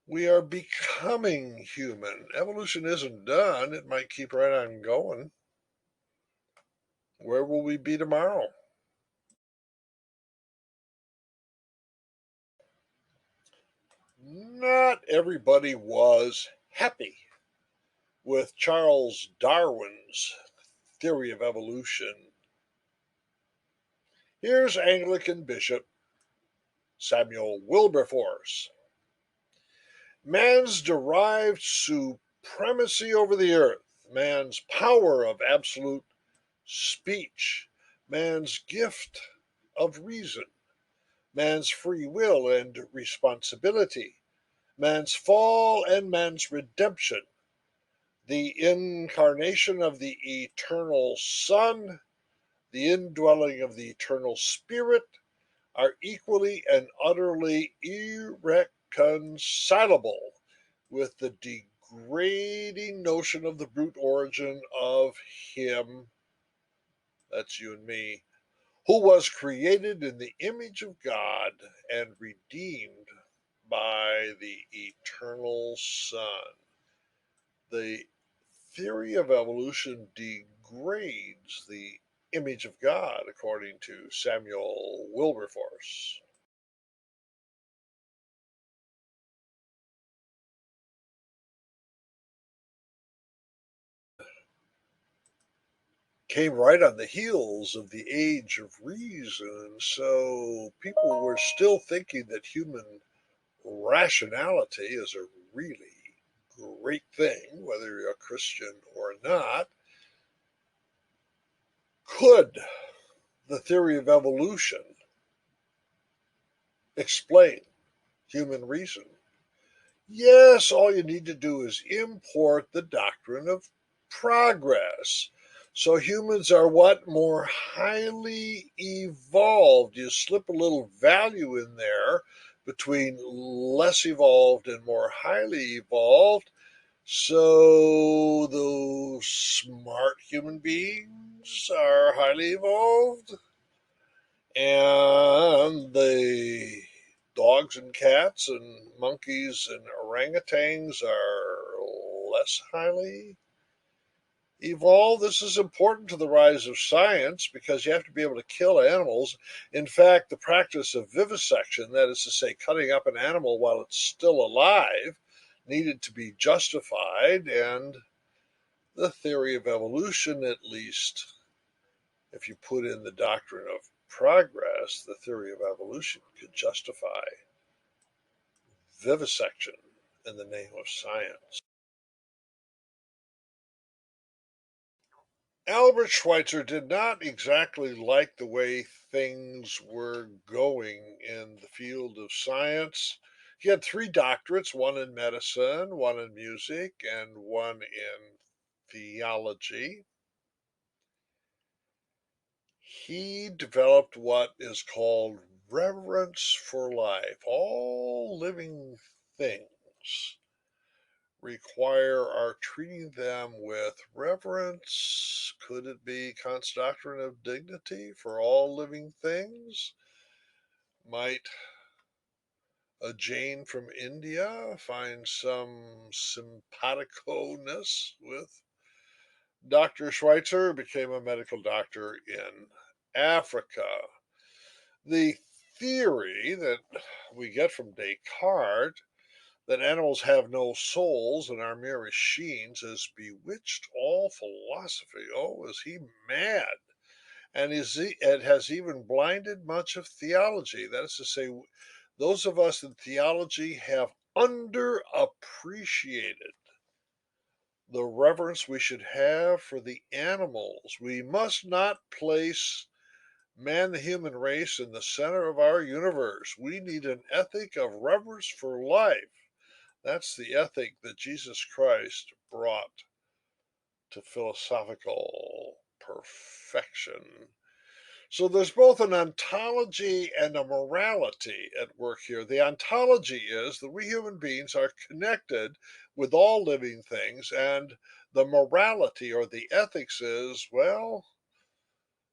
We are becoming human. Evolution isn't done, it might keep right on going. Where will we be tomorrow? Not everybody was happy with Charles Darwin's theory of evolution. Here's Anglican Bishop Samuel Wilberforce. Man's derived supremacy over the earth, man's power of absolute speech, man's gift of reason, man's free will and responsibility, man's fall and man's redemption, the incarnation of the eternal Son, the indwelling of the eternal Spirit, are equally and utterly irreconcilable with the degrading notion of the brute origin of Him, that's you and me, who was created in the image of God and redeemed by the eternal Son. The theory of evolution degrades the image of God, according to Samuel Wilberforce. Came right on the heels of the age of reason, so people were still thinking that human Rationality is a really great thing, whether you're a Christian or not. Could the theory of evolution explain human reason? Yes, all you need to do is import the doctrine of progress. So humans are what? More highly evolved. You slip a little value in there between less evolved and more highly evolved. So those smart human beings are highly evolved, and the dogs and cats and monkeys and orangutans are less highly evolved. This is important to the rise of science because you have to be able to kill animals. In fact, the practice of vivisection, that is to say, cutting up an animal while it's still alive, needed to be justified, and the theory of evolution, at least if you put in the doctrine of progress, the theory of evolution could justify vivisection in the name of science. Albert Schweitzer did not exactly like the way things were going in the field of science. He had three doctorates, one in medicine, one in music, and one in theology. He developed what is called reverence for life. All living things require our treating them with reverence. Could it be Kant's doctrine of dignity for all living things? Might a Jane from India find some simpatico-ness with Dr. Schweitzer, who became a medical doctor in Africa? The theory that we get from Descartes that animals have no souls and are mere machines has bewitched all philosophy. Oh, is he mad? And it has even blinded much of theology. That is to say, those of us in theology have underappreciated the reverence we should have for the animals. We must not place man, the human race, in the center of our universe. We need an ethic of reverence for life. That's the ethic that Jesus Christ brought to philosophical perfection. So there's both an ontology and a morality at work here. The ontology is that we human beings are connected with all living things, and the morality or the ethics is, well,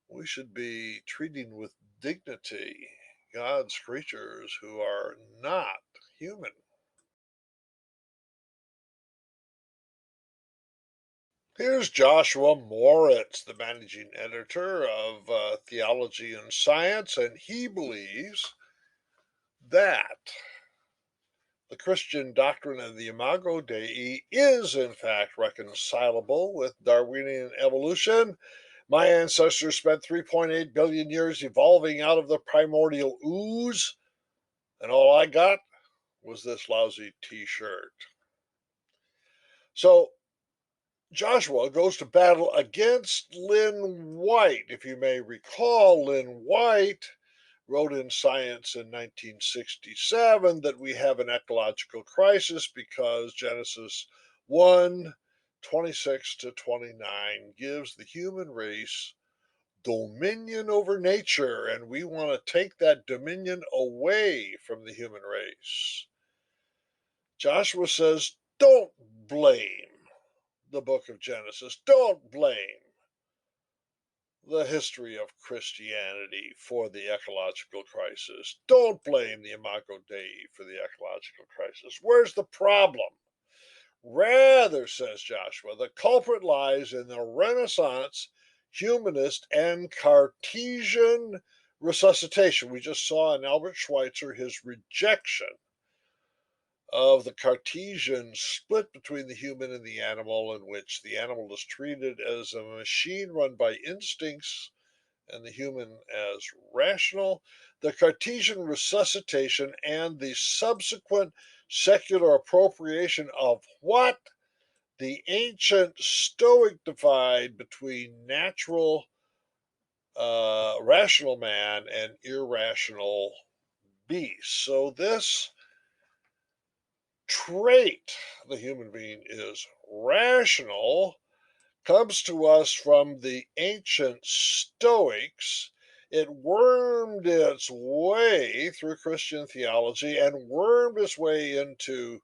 we should be treating with dignity God's creatures who are not human. Here's Joshua Moritz, the managing editor of Theology and Science, and he believes that the Christian doctrine of the imago Dei is, in fact, reconcilable with Darwinian evolution. My ancestors spent 3.8 billion years evolving out of the primordial ooze, and all I got was this lousy t shirt. So Joshua goes to battle against Lynn White. If you may recall, Lynn White wrote in Science in 1967 that we have an ecological crisis because Genesis 1:26 to 29 gives the human race dominion over nature, and we want to take that dominion away from the human race. Joshua says, don't blame the book of Genesis. Don't blame the history of Christianity for the ecological crisis. Don't blame the Imago Dei for the ecological crisis. Where's the problem? Rather, says Joshua, the culprit lies in the Renaissance humanist and Cartesian resuscitation. We just saw in Albert Schweitzer his rejection of the Cartesian split between the human and the animal, in which the animal is treated as a machine run by instincts and the human as rational, the Cartesian resuscitation, and the subsequent secular appropriation of what the ancient Stoic divide between natural, rational man and irrational beast. So this trait, the human being is rational, comes to us from the ancient Stoics. It wormed its way through Christian theology and wormed its way into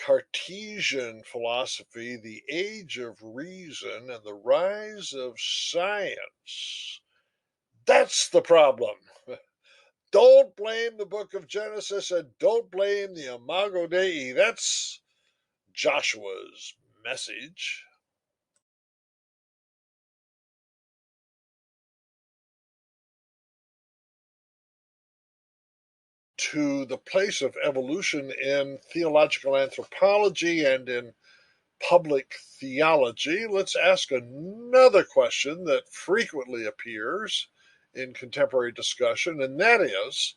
Cartesian philosophy, the age of reason, and the rise of science. That's the problem. Don't blame the book of Genesis and don't blame the Imago Dei. That's Joshua's message. To the place of evolution in theological anthropology and in public theology, let's ask another question that frequently appears in contemporary discussion, and that is,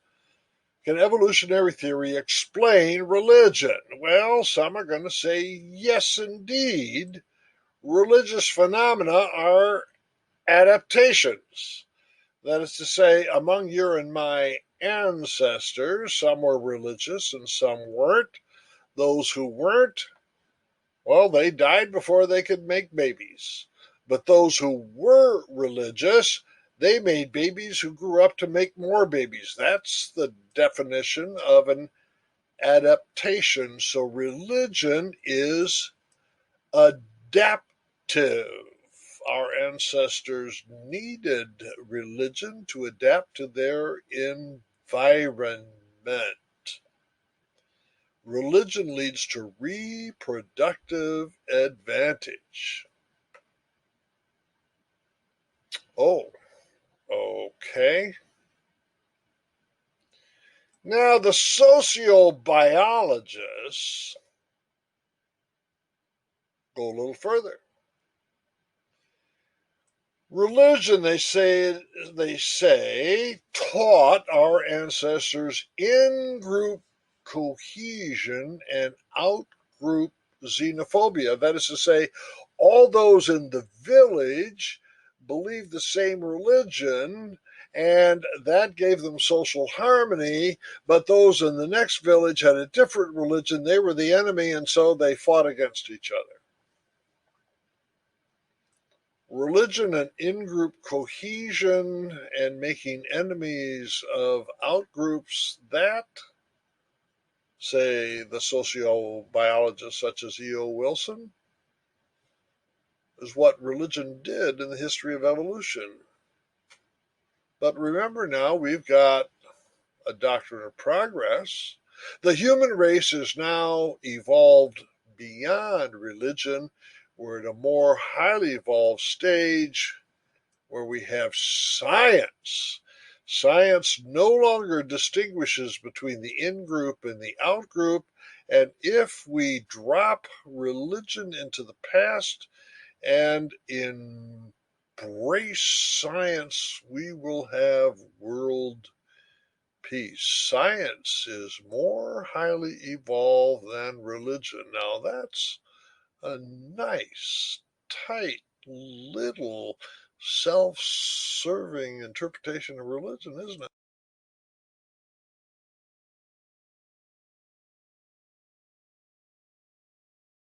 can evolutionary theory explain religion? Well, some are going to say yes, indeed. Religious phenomena are adaptations. That is to say, among your and my ancestors, some were religious and some weren't. Those who weren't, well, they died before they could make babies. But those who were religious, they made babies who grew up to make more babies. That's the definition of an adaptation. So religion is adaptive. Our ancestors needed religion to adapt to their environment. Religion leads to reproductive advantage. Oh, okay. Now, the sociobiologists go a little further. Religion, they say, taught our ancestors in-group cohesion and out-group xenophobia. That is to say, all those in the village believed the same religion, and that gave them social harmony, but those in the next village had a different religion. They were the enemy, and so they fought against each other. Religion and in-group cohesion and making enemies of outgroups, that, say, the sociobiologists such as E.O. Wilson, is what religion did in the history of evolution. But remember now, we've got a doctrine of progress. The human race is now evolved beyond religion. We're at a more highly evolved stage where we have science. Science no longer distinguishes between the in group and the out group. And if we drop religion into the past and embrace science, we will have world peace. Science is more highly evolved than religion. Now, that's a nice, tight, little self-serving interpretation of religion, isn't it?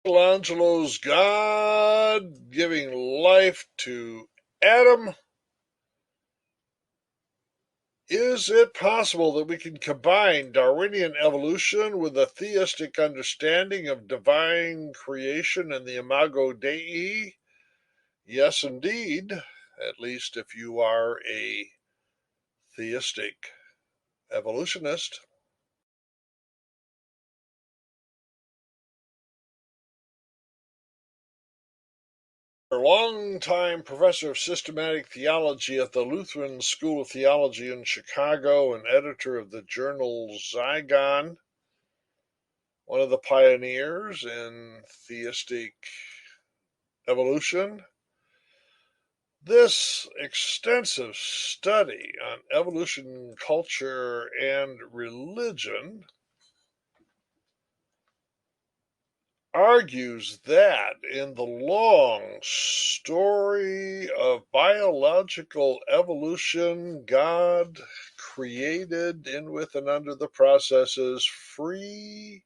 Michelangelo's God giving life to Adam. Is it possible that we can combine Darwinian evolution with a theistic understanding of divine creation and the imago Dei? Yes, indeed, at least if you are a theistic evolutionist. Longtime professor of systematic theology at the Lutheran School of Theology in Chicago and editor of the journal Zygon, one of the pioneers in theistic evolution. This extensive study on evolution, culture, and religion argues that in the long story of biological evolution, God created in, with, and under the processes free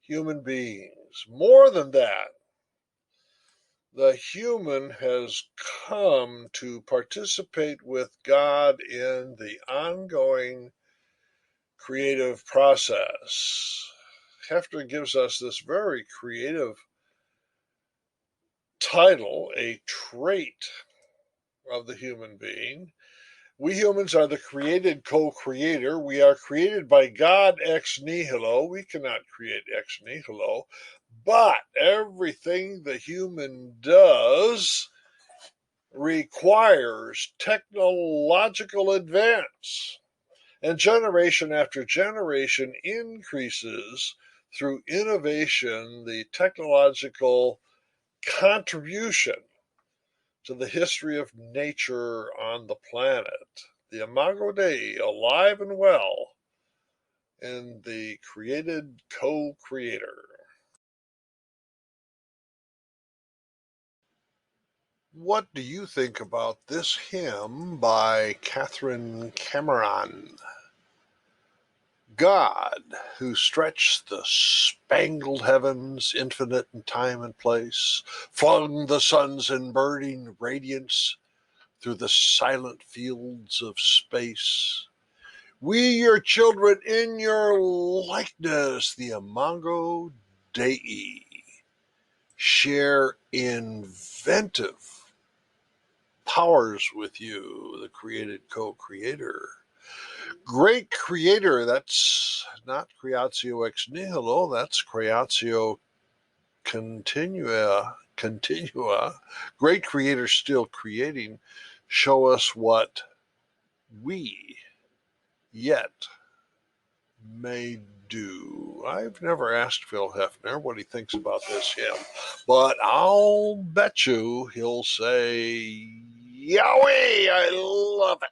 human beings. More than that, the human has come to participate with God in the ongoing creative process. Hefner gives us this very creative title, a trait of the human being. We humans are the created co-creator. We are created by God ex nihilo. We cannot create ex nihilo, but everything the human does requires technological advance. And generation after generation increases through innovation the technological contribution to the history of nature on the planet. The imago Dei, alive and well in the created co-creator. What do you think about this hymn by Catherine Cameron? God, who stretched the spangled heavens, infinite in time and place, flung the suns in burning radiance through the silent fields of space. We, your children, in your likeness, the imago Dei, share inventive powers with you, the created co-creator. Great creator, that's not creatio ex nihilo, that's creatio continua. Great creator still creating. Show us what we yet may do. I've never asked Phil Hefner what he thinks about this hymn, but I'll bet you he'll say, Yowie, I love it.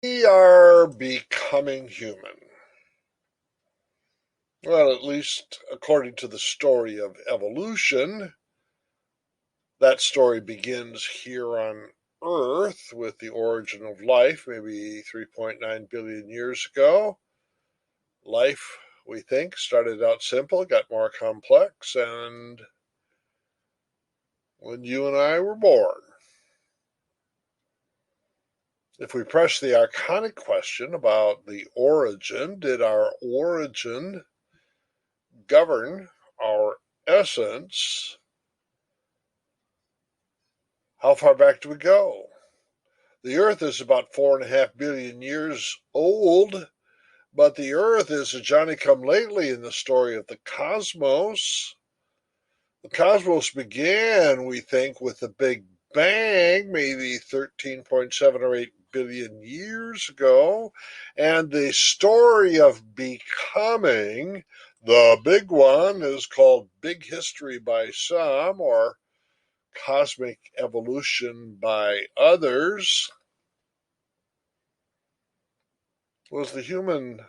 We are becoming human. Well, at least according to the story of evolution, that story begins here on Earth with the origin of life, maybe 3.9 billion years ago. Life, we think, started out simple, got more complex, and when you and I were born, if we press the archonic question about the origin, did our origin govern our essence? How far back do we go? The Earth is about 4.5 billion years old, but the Earth is a Johnny come lately in the story of the cosmos. The cosmos began, we think, with the Big Bang, maybe 13.7 or 8 billion years ago. And the story of becoming, the big one, is called Big History by some, or Cosmic Evolution by others. Was the human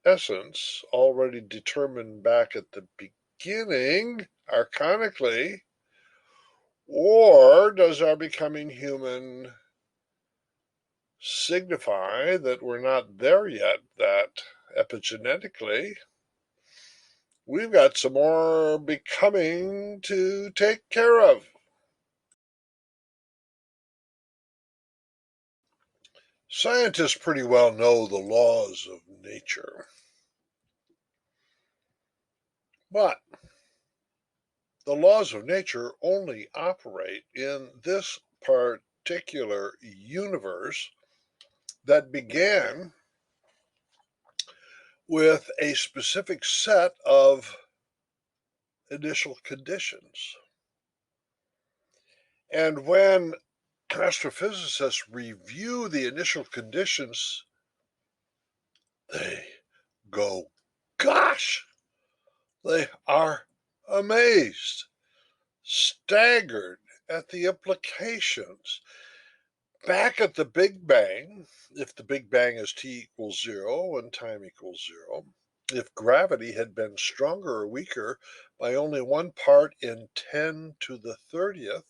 essence already determined back at the beginning, archonically, or does our becoming human signify that we're not there yet, that epigenetically we've got some more becoming to take care of? Scientists pretty well know the laws of nature, but the laws of nature only operate in this particular universe that began with a specific set of initial conditions. And when astrophysicists review the initial conditions, they go Gosh, they are amazed, staggered at the implications. Back at the Big Bang, if the Big Bang is t equals 0 and time equals 0, if gravity had been stronger or weaker by only 1 part in 10 to the 30th,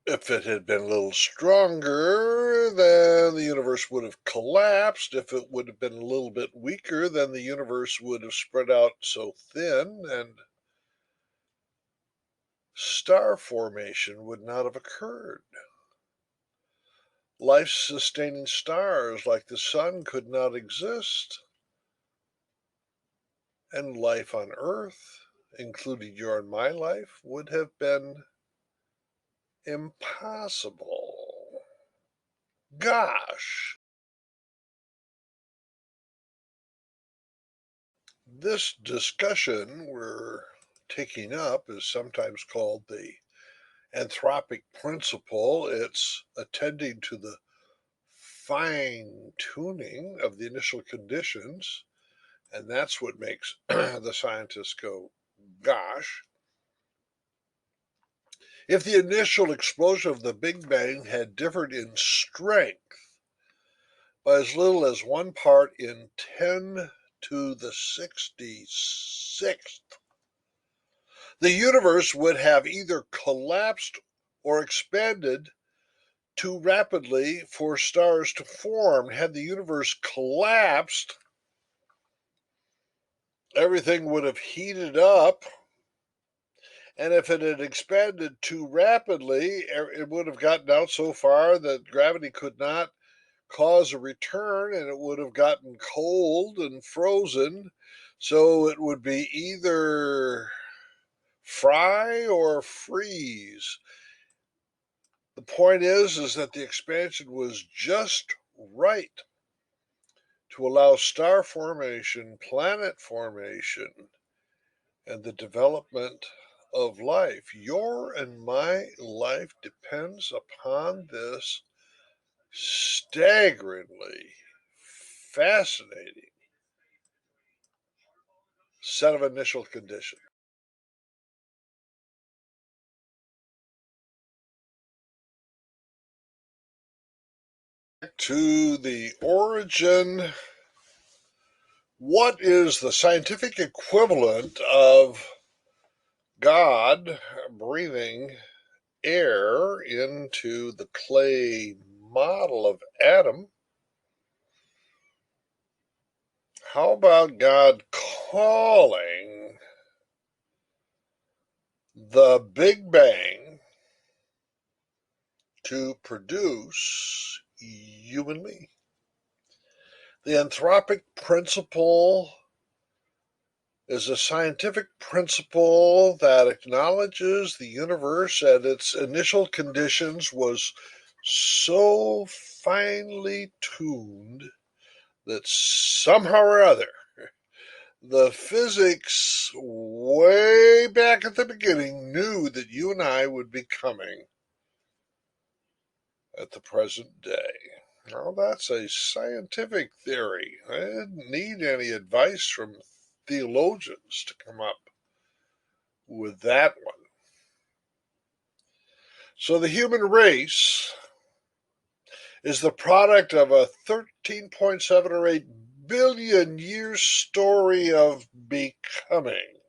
if it had been a little stronger, then the universe would have collapsed. If it would have been a little bit weaker, then the universe would have spread out so thin and star formation would not have occurred. Life-sustaining stars like the sun could not exist, and life on Earth, including your and my life, would have been impossible. Gosh! This discussion we're taking up is sometimes called the anthropic principle. It's attending to the fine tuning of the initial conditions, and that's what makes the scientists go, gosh. If the initial explosion of the Big Bang had differed in strength by as little as 1 part in 10 to the 66th, the universe would have either collapsed or expanded too rapidly for stars to form. Had the universe collapsed, everything would have heated up, and if it had expanded too rapidly, it would have gotten out so far that gravity could not cause a return, and it would have gotten cold and frozen. So it would be either fry or freeze. The point is that the expansion was just right to allow star formation, planet formation, and the development of life. Your and my life depends upon this staggeringly fascinating set of initial conditions. To the origin, what is the scientific equivalent of God breathing air into the clay model of Adam? How about God calling the Big Bang to produce you and me? The anthropic principle is a scientific principle that acknowledges the universe at its initial conditions was so finely tuned that somehow or other the physics way back at the beginning knew that you and I would be coming at the present day. Now, that's a scientific theory. I didn't need any advice from theologians to come up with that one. So, the human race is the product of a 13.7 or 8 billion year story of becoming.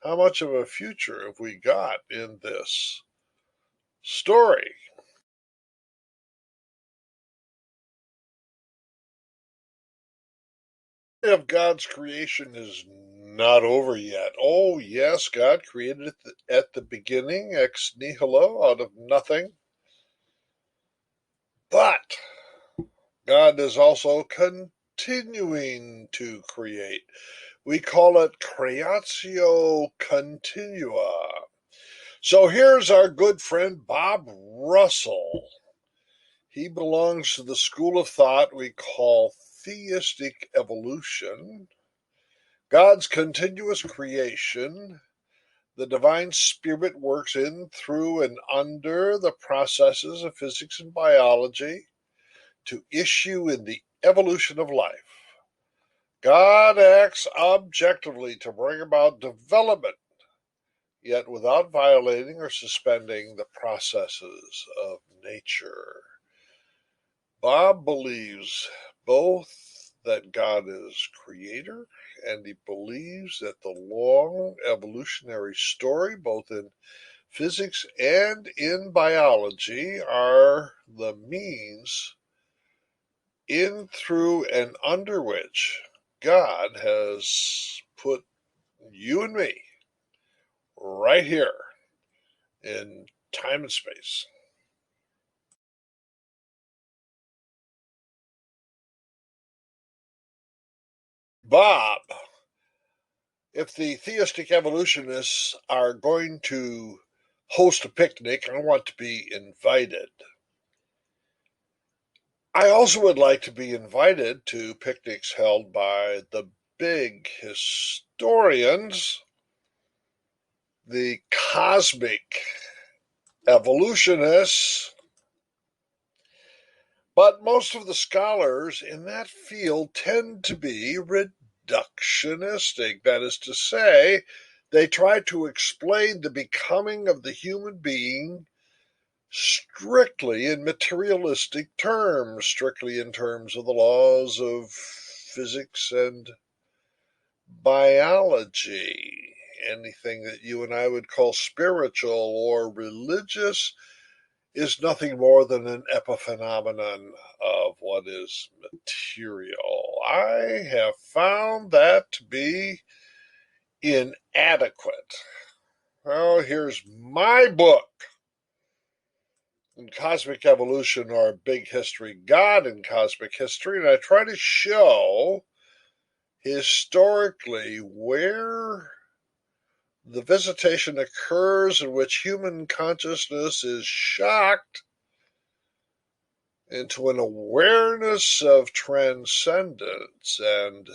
How much of a future have we got in this story? Of God's creation is not over yet. Oh, yes, God created it at the beginning, ex nihilo, out of nothing. But God is also continuing to create. We call it creatio continua. So here's our good friend Bob Russell. He belongs to the school of thought we call theistic evolution. God's continuous creation, the divine spirit works in, through, and under the processes of physics and biology to issue in the evolution of life. God acts objectively to bring about development, yet without violating or suspending the processes of nature. Bob believes both that God is creator, and he believes that the long evolutionary story, both in physics and in biology, are the means in, through, and under which God has put you and me right here in time and space. Bob, if the theistic evolutionists are going to host a picnic, I want to be invited. I also would like to be invited to picnics held by the big historians, the cosmic evolutionists, but most of the scholars in that field tend to be reductionistic. That is to say, they try to explain the becoming of the human being strictly in materialistic terms, strictly in terms of the laws of physics and biology. Anything that you and I would call spiritual or religious is nothing more than an epiphenomenon of what is material. I have found that to be inadequate. Well, here's my book in Cosmic Evolution, or Big History, God in Cosmic History, and I try to show historically where the visitation occurs in which human consciousness is shocked into an awareness of transcendence and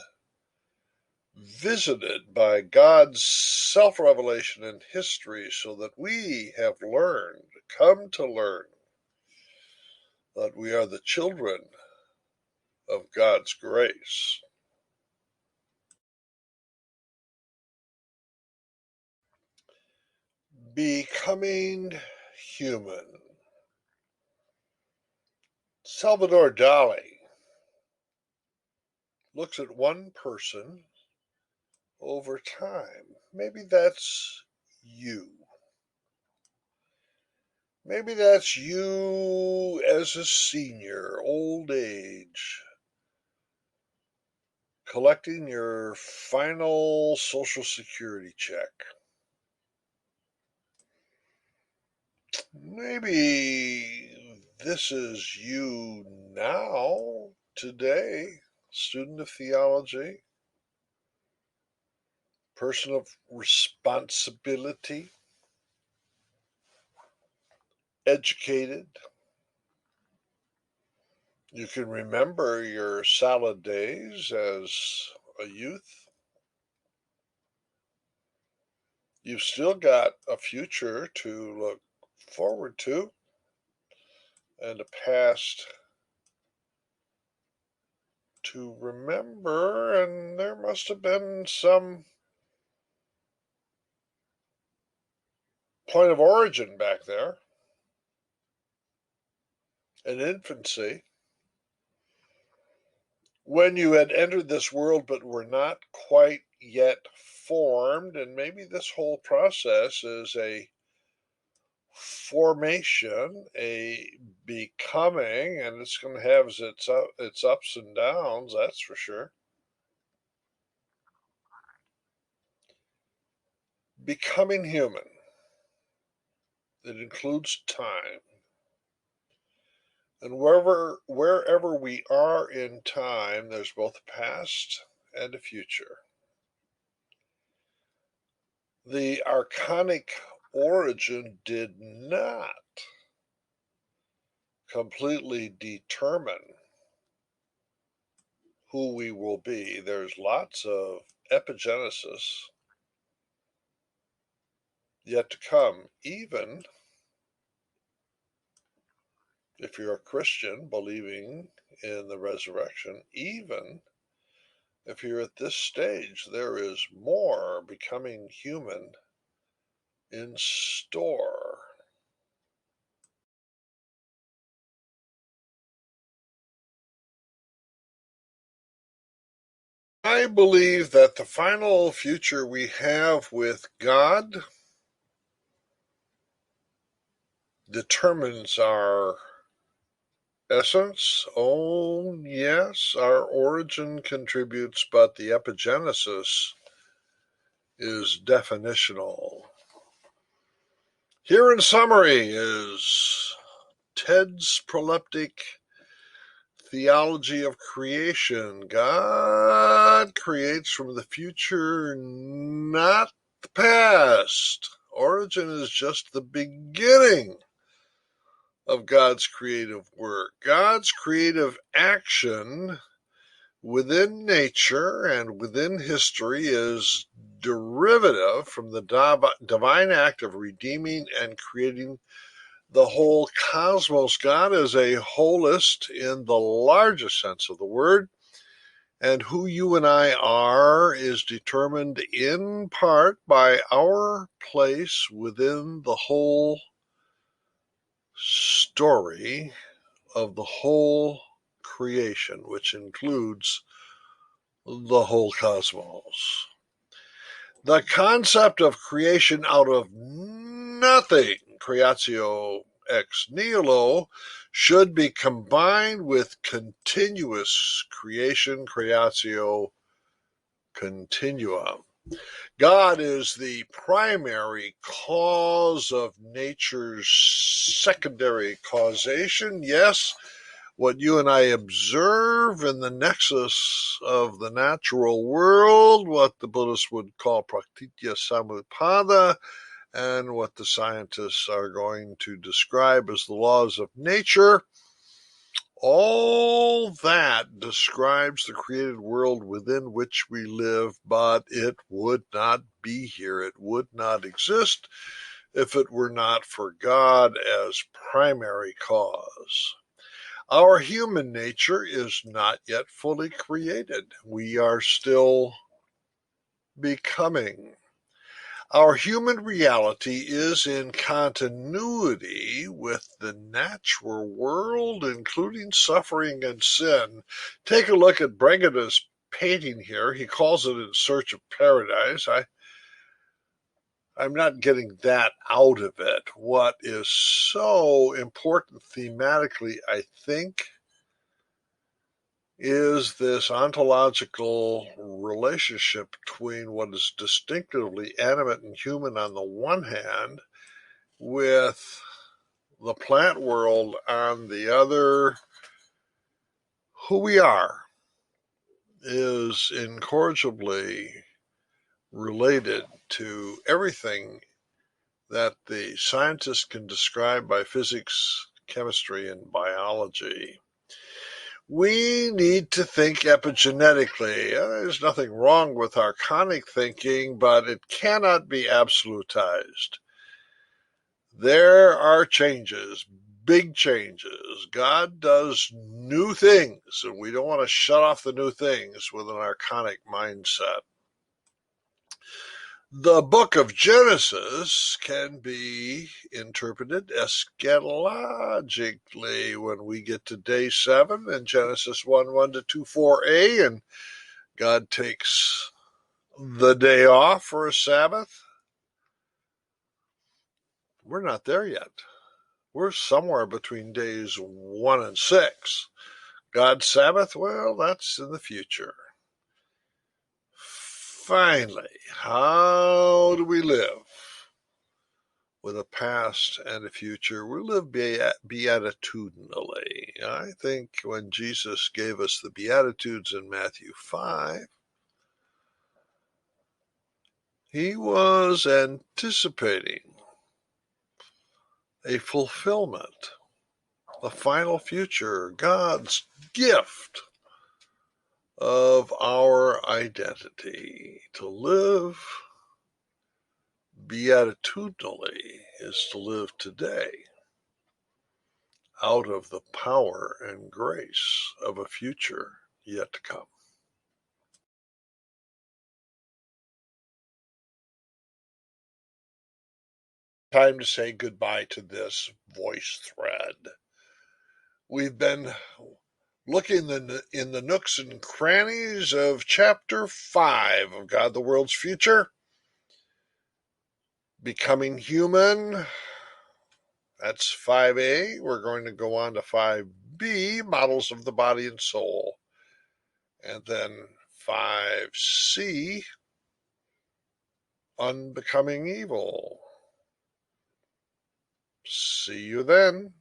visited by God's self revelation in history, so that we have learned, come to learn, that we are the children of God's grace. Becoming human. Salvador Dali looks at one person over time. Maybe that's you. Maybe that's you as a senior, old age, collecting your final Social Security check. Maybe this is you now, today, student of theology, person of responsibility, educated. You can remember your salad days as a youth. You've still got a future to look forward to and a past to remember, and there must have been some point of origin back there, an infancy, when you had entered this world but were not quite yet formed, and maybe this whole process is a formation, a becoming, and it's going to have its ups and downs, that's for sure. Becoming human. It includes time. And wherever we are in time, there's both a past and a future. The archonic origin did not completely determine who we will be. There's lots of epigenesis yet to come, even if you're a Christian believing in the resurrection, even if you're at this stage, there is more becoming human in store. I believe that the final future we have with God determines our essence. Oh, yes, our origin contributes, but the epigenesis is definitional. Here in summary is Ted's proleptic theology of creation. God creates from the future, not the past. Origin is just the beginning of God's creative work. God's creative action within nature and within history is derivative from the divine act of redeeming and creating the whole cosmos. God is a holist in the largest sense of the word, and who you and I are is determined in part by our place within the whole story of the whole creation, which includes the whole cosmos. The concept of creation out of nothing, creatio ex nihilo, should be combined with continuous creation, creatio continua. God is the primary cause of nature's secondary causation. Yes, what you and I observe in the nexus of the natural world, what the Buddhists would call praktitya samutpada, and what the scientists are going to describe as the laws of nature, all that describes the created world within which we live, but it would not be here. It would not exist if it were not for God as primary cause. Our human nature is not yet fully created. We are still becoming. Our human reality is in continuity with the natural world, including suffering and sin. Take a look at Brengeda's painting here. He calls it In Search of Paradise. I'm not getting that out of it. What is so important thematically, I think, is this ontological relationship between what is distinctively animate and human on the one hand, with the plant world on the other. Who we are is incorrigibly related to everything that the scientists can describe by physics, chemistry, and biology. We need to think epigenetically. There's nothing wrong with archonic thinking, but it cannot be absolutized. There are changes, big changes. God does new things, and we don't want to shut off the new things with an archonic mindset. The book of Genesis can be interpreted eschatologically when we get to day 7 in Genesis 1:1 to 2:4a, and God takes the day off for a Sabbath. We're not there yet. We're somewhere between days 1 and 6. God's Sabbath, well, that's in the future. Finally, how do we live with a past and a future? We live beatitudinally. I think when Jesus gave us the Beatitudes in Matthew 5, he was anticipating a fulfillment, a final future, God's gift of our identity. To live beatitudinally is to live today. out of the power and grace of a future yet to come. Time to say goodbye to this voice thread. We've been looking in the nooks and crannies of Chapter 5 of God the World's Future. Becoming Human. That's 5A. We're going to go on to 5B, Models of the Body and Soul. And then 5C, Unbecoming Evil. See you then.